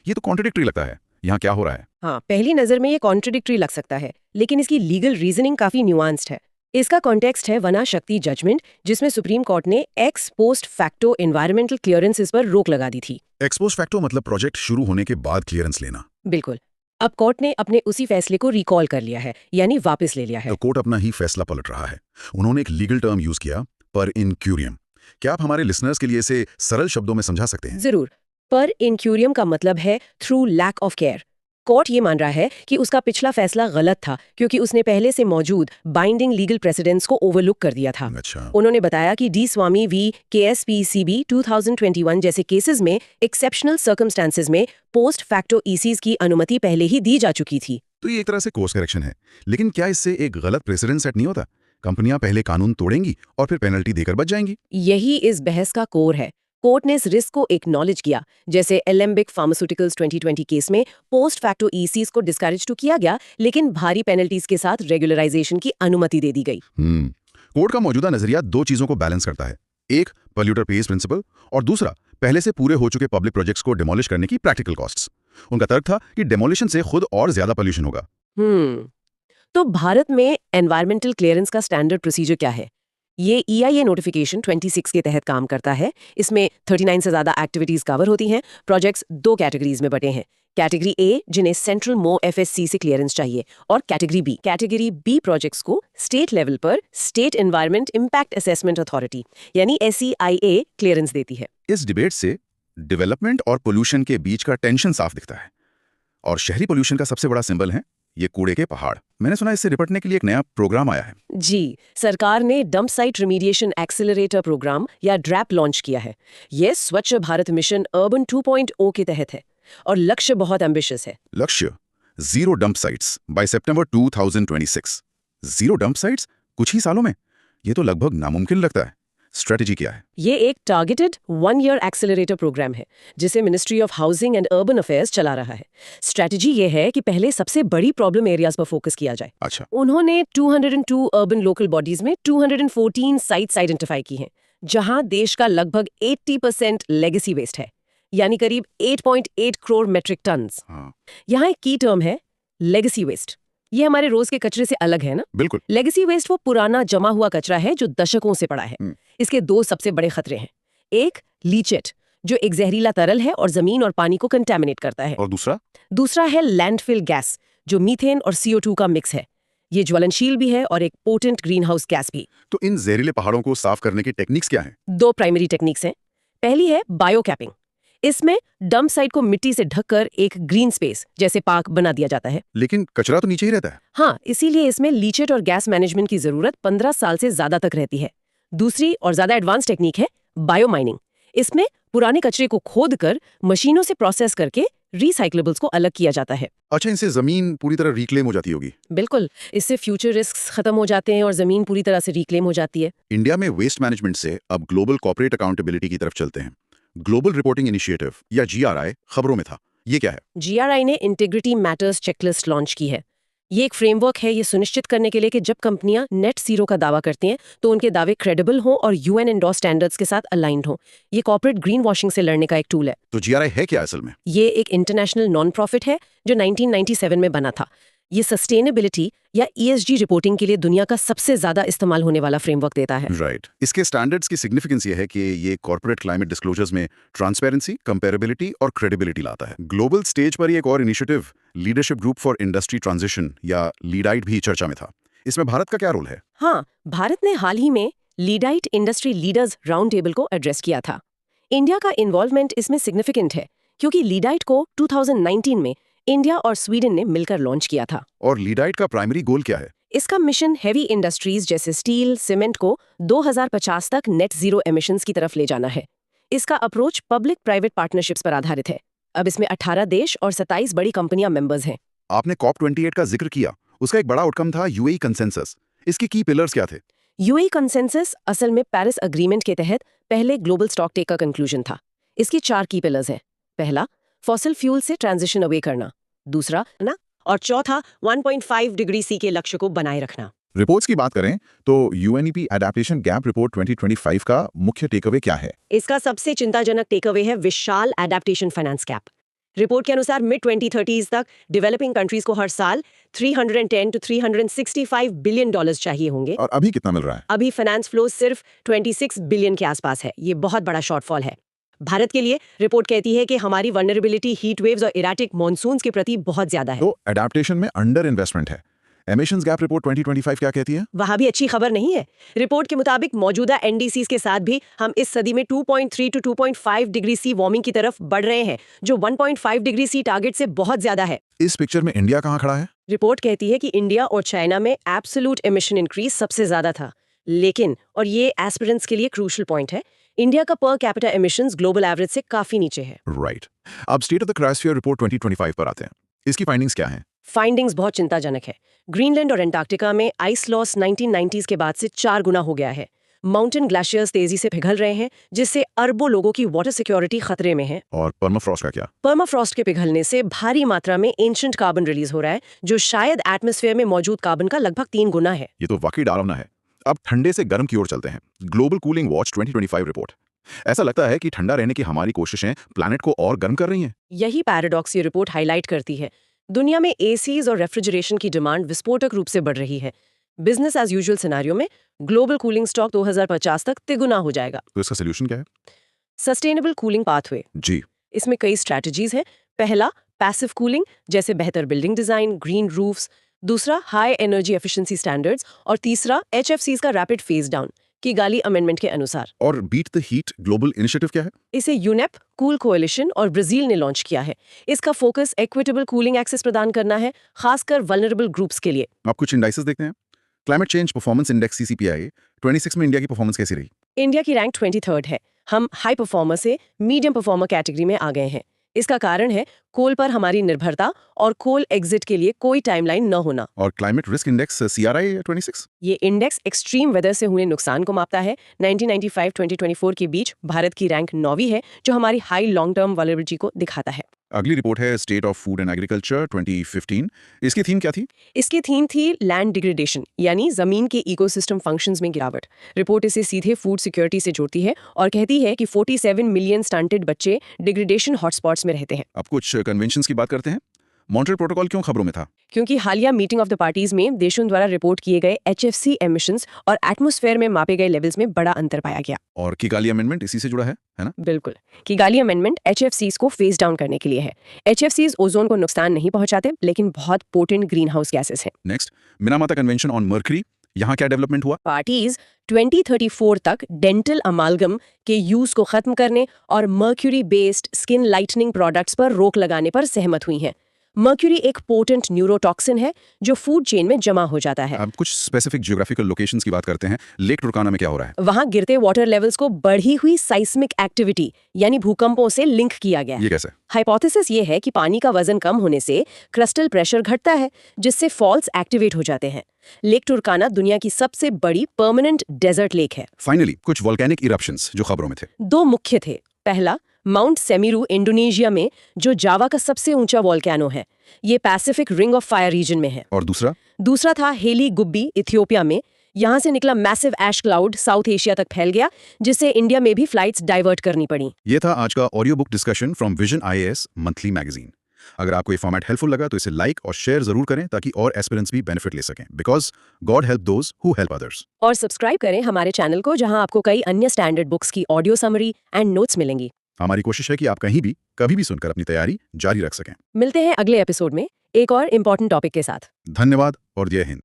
ये तो कॉन्ट्रडिक्टरी लगता है। यहाँ क्या हो रहा है? हाँ, पहली नजर में ये कॉन्ट्रडिक्टरी लग सकता है, लेकिन इसकी लीगल रीजनिंग काफी न्यूआंस्ड है। इसका कॉन्टेक्स्ट है वना शक्ति जजमेंट, जिसमें सुप्रीम कोर्ट ने x post facto environmental clearances पर रोक लगा दी थी। एक्स पोस्ट फैक्टो मतलब प्रोजेक्ट शुरू होने के बाद क्लियरेंस लेना। बिल्कुल। अब कोर्ट ने अपने उसी फैसले को रिकॉल कर लिया है, यानी वापस ले लिया है। तो कोर्ट अपना ही फैसला पलट रहा है। उन्होंने एक लीगल टर्म यूज किया, पर इनक्यूरियम। क्या आप हमारे लिसनर्स के लिए इसे सरल शब्दों में समझा सकते हैं? जरूर। पर इनक्यूरियम का मतलब है through lack of care. Court ये मान रहा है कि उसका पिछला फैसला गलत था, क्योंकि उसने पहले से मौजूद बाइंडिंग लीगल प्रेसिडेंट्स को ओवरलुक कर दिया था। अच्छा। उन्होंने बताया कि डी स्वामी वी KSPCB 2021 जैसे केसेस में एक्सेप्शनल सर्कमस्टांसेस में पोस्ट फैक्टो ECs की अनुमति पहले ही दी जा चुकी थी। तो ये एक तरह से कोर्स करेक्शन है, लेकिन क्या इससे एक गलत प्रेसिडेंट सेट नहीं होता? कंपनियां पहले कानून तोड़ेंगी और फिर पेनल्टी देकर बच जाएंगी। यही इस बहस का कोर है। कोर्ट ने इस रिस्क को एक्नॉलेज किया, जैसे एलेम्बिक फार्मास्यूटिकल्स 2020 केस में पोस्ट फैक्टो ECs को डिस्करेज तो किया गया, लेकिन भारी पेनल्टीज के साथ रेगुलराइजेशन की अनुमति दे दी गई। कोर्ट का मौजूदा नजरिया 2 चीजों को बैलेंस करता है, एक पॉल्यूटर पेज प्रिंसिपल और दूसरा पहले से पूरे हो चुके पब्लिक प्रोजेक्ट्स को डिमोलिश करने की प्रैक्टिकल कॉस्ट्स। उनका तर्क था कि डिमोलिशन से खुद और ज्यादा पॉल्यूशन होगा। तो भारत में एनवायरमेंटल क्लियरेंस का स्टैंडर्ड प्रोसीजर क्या है? ये EIA नोटिफिकेशन 26 के तहत काम करता है। इसमें 39 से ज्यादा एक्टिविटीज कवर होती हैं। प्रोजेक्ट्स 2 कैटेगरीज में बटे हैं। कैटेगरी A, जिन्हें सेंट्रल MoFSC से क्लियरेंस चाहिए, और category B। Category B projects को स्टेट लेवल पर state environment impact assessment authority यानी SEIA क्लियरेंस देती है। इस डिबेट से डेवलपमेंट और पोल्यूशन के बीच का टेंशन साफ दिखता है, और शहरी पोल्यूशन का सबसे बड़ा सिंबल है ये कूड़े के पहाड़। मैंने सुना इससे निपटने के लिए एक नया प्रोग्राम आया है। जी, सरकार ने डंप साइट रिमीडिएशन एक्सेलरेटर प्रोग्राम या ड्रैप लॉन्च किया है। ये स्वच्छ भारत मिशन अर्बन 2.0 के तहत है, और लक्ष्य बहुत एम्बिशियस है। लक्ष्य 0 डंप साइट्स बाय सितंबर 2026। 0 डंप साइट्स कुछ ही सालों में? ये तो लगभग नामुमकिन लगता है। स्ट्रेटेजी क्या है? ये एक टारगेटेड 1 ईयर एक्सेलरेटर प्रोग्राम है, जिसे ministry of housing and urban affairs चला रहा है। स्ट्रेटेजी ये है कि पहले सबसे बड़ी प्रॉब्लम एरियाज पर फोकस किया जाए। अच्छा। उन्होंने 202 अर्बन लोकल बॉडीज में 214 साइट्स आइडेंटिफाई की हैं, जहां देश का लगभग 80% लेगेसी वेस्ट है। यानी करीब 8.8 करोड़ मेट्रिक टन्स। हाँ, यहाँ एक की टर्म है लेगेसी वेस्ट। ये हमारे रोज के कचरे से अलग है ना। बिल्कुल। लेगेसी वेस्ट वो पुराना जमा हुआ कचरा है जो दशकों से पड़ा है। इसके दो सबसे बड़े खतरे हैं। एक लीचेट, जो एक जहरीला तरल है और जमीन और पानी को कंटेमिनेट करता है। और दूसरा है लैंडफिल गैस, जो मीथेन और CO2 का मिक्स है। ये ज्वलनशील भी है और एक पोटेंट ग्रीन हाउस गैस भी। तो इन जहरीले पहाड़ों को साफ करने की टेक्निक्स क्या हैं? दो प्राइमरी टेक्निक्स हैं। पहली है बायोकैपिंग। इसमें डंप साइट को मिट्टी से ढककर एक ग्रीन स्पेस जैसे पार्क बना दिया जाता है। लेकिन कचरा तो नीचे ही रहता है। हाँ, इसीलिए इसमें लीचेट और गैस मैनेजमेंट की जरूरत 15 साल से ज्यादा तक रहती है। दूसरी और ज्यादा एडवांस टेक्निक है बायोमाइनिंग। इसमें पुराने कचरे को खोदकर मशीनों से प्रोसेस करके रिसाइक्लेबल्स को अलग किया जाता है। अच्छा, इनसे जमीन पूरी तरह रिक्लेम हो जाती होगी। बिल्कुल, इससे फ्यूचर रिस्क खत्म हो जाते हैं और जमीन पूरी तरह से रिक्लेम हो जाती है। इंडिया में वेस्ट मैनेजमेंट से अब ग्लोबल कॉर्पोरेट अकाउंटेबिलिटी की तरफ चलते हैं। ग्लोबल रिपोर्टिंग इनिशिएटिव या GRI खबरों में था। ये क्या है? GRI ने इंटीग्रिटी मैटर्स चेकलिस्ट लॉन्च की है। ये एक फ्रेमवर्क है ये सुनिश्चित करने के लिए कि जब कंपनियां नेट जीरो का दावा करती हैं तो उनके दावे क्रेडिबल हों और UN एंडोर्स स्टैंडर्ड्स के साथ अलाइंड हों। ये कॉर्पोरेट ग्रीन वॉशिंग से लड़ने का एक टूल है। तो GRI है क्या असल में? ये एक इंटरनेशनल नॉन प्रॉफिट है जो 1997 में बना था। ये सस्टेनेबिलिटी या ESG रिपोर्टिंग के लिए दुनिया का सबसे ज्यादा इस्तेमाल होने वाला फ्रेमवर्क देता है। राइट। इसके स्टैंडर्ड्स की सिग्निफिकेंस ये है कि ये कॉर्पोरेट क्लाइमेट डिस्क्लोजर्स में ट्रांसपेरेंसी, कंपेरेबिलिटी और क्रेडिबिलिटी लाता है। ग्लोबल स्टेज पर एक और initiative leadership group for industry transition या लीडाइट भी चर्चा में था। इसमें भारत का क्या रोल है? हाँ, भारत ने हाल ही में लीडाइट इंडस्ट्री लीडर्स राउंड टेबल को एड्रेस किया था। इंडिया का इन्वॉल्वमेंट इसमें सिग्निफिकेंट है क्योंकि लीडाइट को 2019 में इंडिया और स्वीडन ने मिलकर लॉन्च किया था। और लीडाइट का प्राइमरी गोल क्या है? इसका मिशन हैवी इंडस्ट्रीज जैसे स्टील, सीमेंट को 2050 तक नेट जीरो एमिशंस की तरफ ले जाना है। इसका अप्रोच पब्लिक प्राइवेट पार्टनरशिप्स पर आधारित है। अब इसमें 18 देश और 27 बड़ी कंपनियां मेंबर्स हैं। आपने COP28 का जिक्र किया। उसका एक बड़ा आउटकम था UAE कंसेंसस। इसके की पिलर्स क्या थे? UAE कंसेंसस असल में पेरिस अग्रीमेंट के तहत पहले ग्लोबल स्टॉक टेक का कंक्लूजन था। इसकी 4 की पिलर्स हैं। पहला, फॉसिल फ्यूल से ट्रांजिशन अवे करना। दूसरा ना, और चौथा 1.5 डिग्री C के लक्ष्य को बनाए रखना। रिपोर्ट्स की बात करें तो UNEP एडेप्टेशन गैप रिपोर्ट 2025 का मुख्य टेकअवे क्या है? इसका सबसे चिंताजनक टेकअवे है विशाल एडेप्टेशन फाइनेंस गैप। रिपोर्ट के अनुसार मिड 2030s तक डेवलपिंग कंट्रीज को हर साल 310 to 365 बिलियन डॉलर्स चाहिए होंगे। और अभी कितना मिल रहा है? अभी फाइनेंस फ्लो सिर्फ 26 बिलियन के आसपास है। ये बहुत बड़ा शॉर्टफॉल है। भारत के लिए रिपोर्ट कहती है कि हमारी वल्नरेबिलिटी हीट वेव्स और इराटिक मॉनसून्स के प्रति बहुत ज्यादा है। तो एडेप्टेशन में अंडर इन्वेस्टमेंट है। एमिशंस गैप रिपोर्ट 2025 क्या कहती है? वहां भी अच्छी खबर नहीं है। रिपोर्ट के मुताबिक मौजूदा NDCs के साथ भी हम इस सदी में 2.3 to 2.5 डिग्री C वार्मिंग की तरफ बढ़ रहे हैं, जो 1.5 डिग्री C टारगेट से बहुत ज्यादा है। इस पिक्चर में इंडिया कहाँ खड़ा है? रिपोर्ट कहती है कि इंडिया और चाइना में एब्सोल्यूट एमिशन इंक्रीज सबसे ज्यादा था, लेकिन, और ये एस्पिरेंट्स के लिए क्रूशियल पॉइंट है, इंडिया का per capita emissions global average से काफी नीचे है। राइट। अब state of the cryosphere report 2025 पर आते हैं। इसकी फाइंडिंग्स क्या हैं? फाइंडिंग्स बहुत चिंताजनक है। ग्रीनलैंड और एंटार्क्टिका में आइस लॉस 1990s के बाद से 4 गुना हो गया है। माउंटेन ग्लेशियर्स तेजी से पिघल रहे हैं, जिससे अरबों लोगों की वाटर सिक्योरिटी खतरे में है। और परमाफ्रॉस्ट का क्या? परमाफ्रॉस्ट के पिघलने से भारी मात्रा में एंशिएंट कार्बन रिलीज हो रहा है, जो शायद एटमॉस्फेयर में मौजूद कार्बन का लगभग 3 गुना है। ये तो वाकई डरावना है। अब ठंडे से गर्म की ओर चलते हैं। Global cooling watch 2025 report. ऐसा लगता है कि ठंडा रहने की हमारी कोशिशें प्लैनेट को और गर्म कर रही हैं। यही पैराडॉक्स ये रिपोर्ट हाईलाइट करती है। दुनिया में ACs और रेफ्रिजरेशन की डिमांड विस्फोटक रूप से बढ़ रही है। बिजनेस एज यूजुअल सिनेरियो में ग्लोबल कूलिंग स्टॉक 2050 तक तिगुना हो जाएगा। तो इसका सोल्यूशन क्या है? Sustainable cooling pathway. जी। इसमें कई स्ट्रैटेजीज हैं। पहला, पैसिव कूलिंग, जैसे बेहतर बिल्डिंग डिजाइन, ग्रीन रूफ्स। दूसरा, हाई एनर्जी एफिशिएंसी स्टैंडर्ड्स। और तीसरा, HFCs का रैपिड फेज डाउन की गाली अमेंडमेंट के अनुसार। और beat the heat global initiative क्या है? इसे यूनेप, कूल कोएलिशन और ब्राजील ने लॉन्च किया है। इसका फोकस इक्विटेबल कूलिंग एक्सेस प्रदान करना है, खासकर वल्नरेबल ग्रुप्स के लिए। आप कुछ इंडाइसेस देखते हैं। Climate change performance index CCPI 26 में इंडिया की परफॉर्मेंस कैसी रही? इंडिया की रैंक 23rd है। हम हाई परफॉर्मर से मीडियम परफॉर्मर कैटेगरी में आ गए हैं। इसका कारण है कोल पर हमारी निर्भरता और कोल एग्जिट के लिए कोई टाइमलाइन न होना। और क्लाइमेट रिस्क इंडेक्स CRI 26? ये इंडेक्स एक्सट्रीम वेदर से हुए नुकसान को मापता है। 1995-2024 के बीच भारत की रैंक 9वीं है, जो हमारी हाई लॉन्ग टर्म वल्नरेबिलिटी को दिखाता है। अगली रिपोर्ट है state of food and agriculture 2015। इसकी थीम क्या थी? इसकी थीम थी लैंड डिग्रेडेशन, यानी जमीन के इकोसिस्टम फंक्शंस में गिरावट। रिपोर्ट इसे सीधे फूड सिक्योरिटी से जोड़ती है और कहती है कि 47 मिलियन स्टंटेड बच्चे डिग्रेडेशन हॉटस्पॉट्स में रहते हैं। अब कुछ कन्वेंशंस की बात करते हैं। मॉन्ट्रियल प्रोटोकॉल क्यों खबरों में था? क्योंकि हालिया मीटिंग ऑफ द पार्टीज में देशों द्वारा रिपोर्ट किए गए HFC एमिशंस और एटमॉस्फेयर में मापे गए लेवल्स में बड़ा अंतर पाया गया। और किगाली अमेंडमेंट इसी से जुड़ा है ना? बिल्कुल। किगाली अमेंडमेंट HFCs को फेस डाउन करने के लिए है। HFCs ओजोन को नुकसान नहीं पहुंचाते, लेकिन बहुत पोटेंट ग्रीन हाउस गैसेस हैं। Next, मिनामाता convention on mercury. यहाँ क्या डेवलपमेंट हुआ? पार्टीज 2034 तक डेंटल अमालगम के यूज को खत्म करने और mercury based skin lightening products पर रोक लगाने पर सहमत हुई हैं। मर्क्यूरी एक पोटेंट न्यूरोटॉक्सिन है जो फूड चेन में जमा हो जाता है। अब कुछ स्पेसिफिक जियोग्राफिकल लोकेशंस की बात करते हैं। लेक टुर्काना में क्या हो रहा है? वहां गिरते वाटर लेवल्स को बढ़ी हुई साइस्मिक एक्टिविटी यानी भूकंपों से लिंक किया गया है। ये कैसे? हाइपोथेसिस ये है कि पानी का वजन कम होने से क्रिस्टल प्रेशर घटता है, जिससे फॉल्स एक्टिवेट हो जाते हैं। लेक टुर्काना दुनिया की सबसे बड़ी परमानेंट डेजर्ट लेक है। फाइनली कुछ वोल्केनिक इरप्शंस जो खबरों में थे। दो मुख्य थे। पहला, माउंट सेमीरू इंडोनेशिया में, जो जावा का सबसे ऊंचा वोल्केनो है। ये Pacific ring of fire region में है। और दूसरा था हेली गुब्बी इथियोपिया में। यहाँ से निकला मैसिव ऐश क्लाउड साउथ एशिया तक फैल गया, जिससे इंडिया में भी फ्लाइट्स डाइवर्ट करनी पड़ी। ये था आज का audio book discussion from vision IAS monthly magazine. अगर आपको ये फॉर्मेट हेल्पफुल लगा तो इसे लाइक और शेयर जरूर करें ताकि और एस्पिरेंट्स भी बेनिफिट ले सकें, because God help those who help others. और सब्सक्राइब करें हमारे चैनल को, जहां आपको कई अन्य स्टैंडर्ड बुक्स की ऑडियो समरी एंड नोट्स मिलेंगी। हमारी कोशिश है कि आप कहीं भी कभी भी सुनकर अपनी तैयारी जारी रख सकें। मिलते हैं अगले एपिसोड में एक और इम्पोर्टेंट टॉपिक के साथ। धन्यवाद और जय हिंद।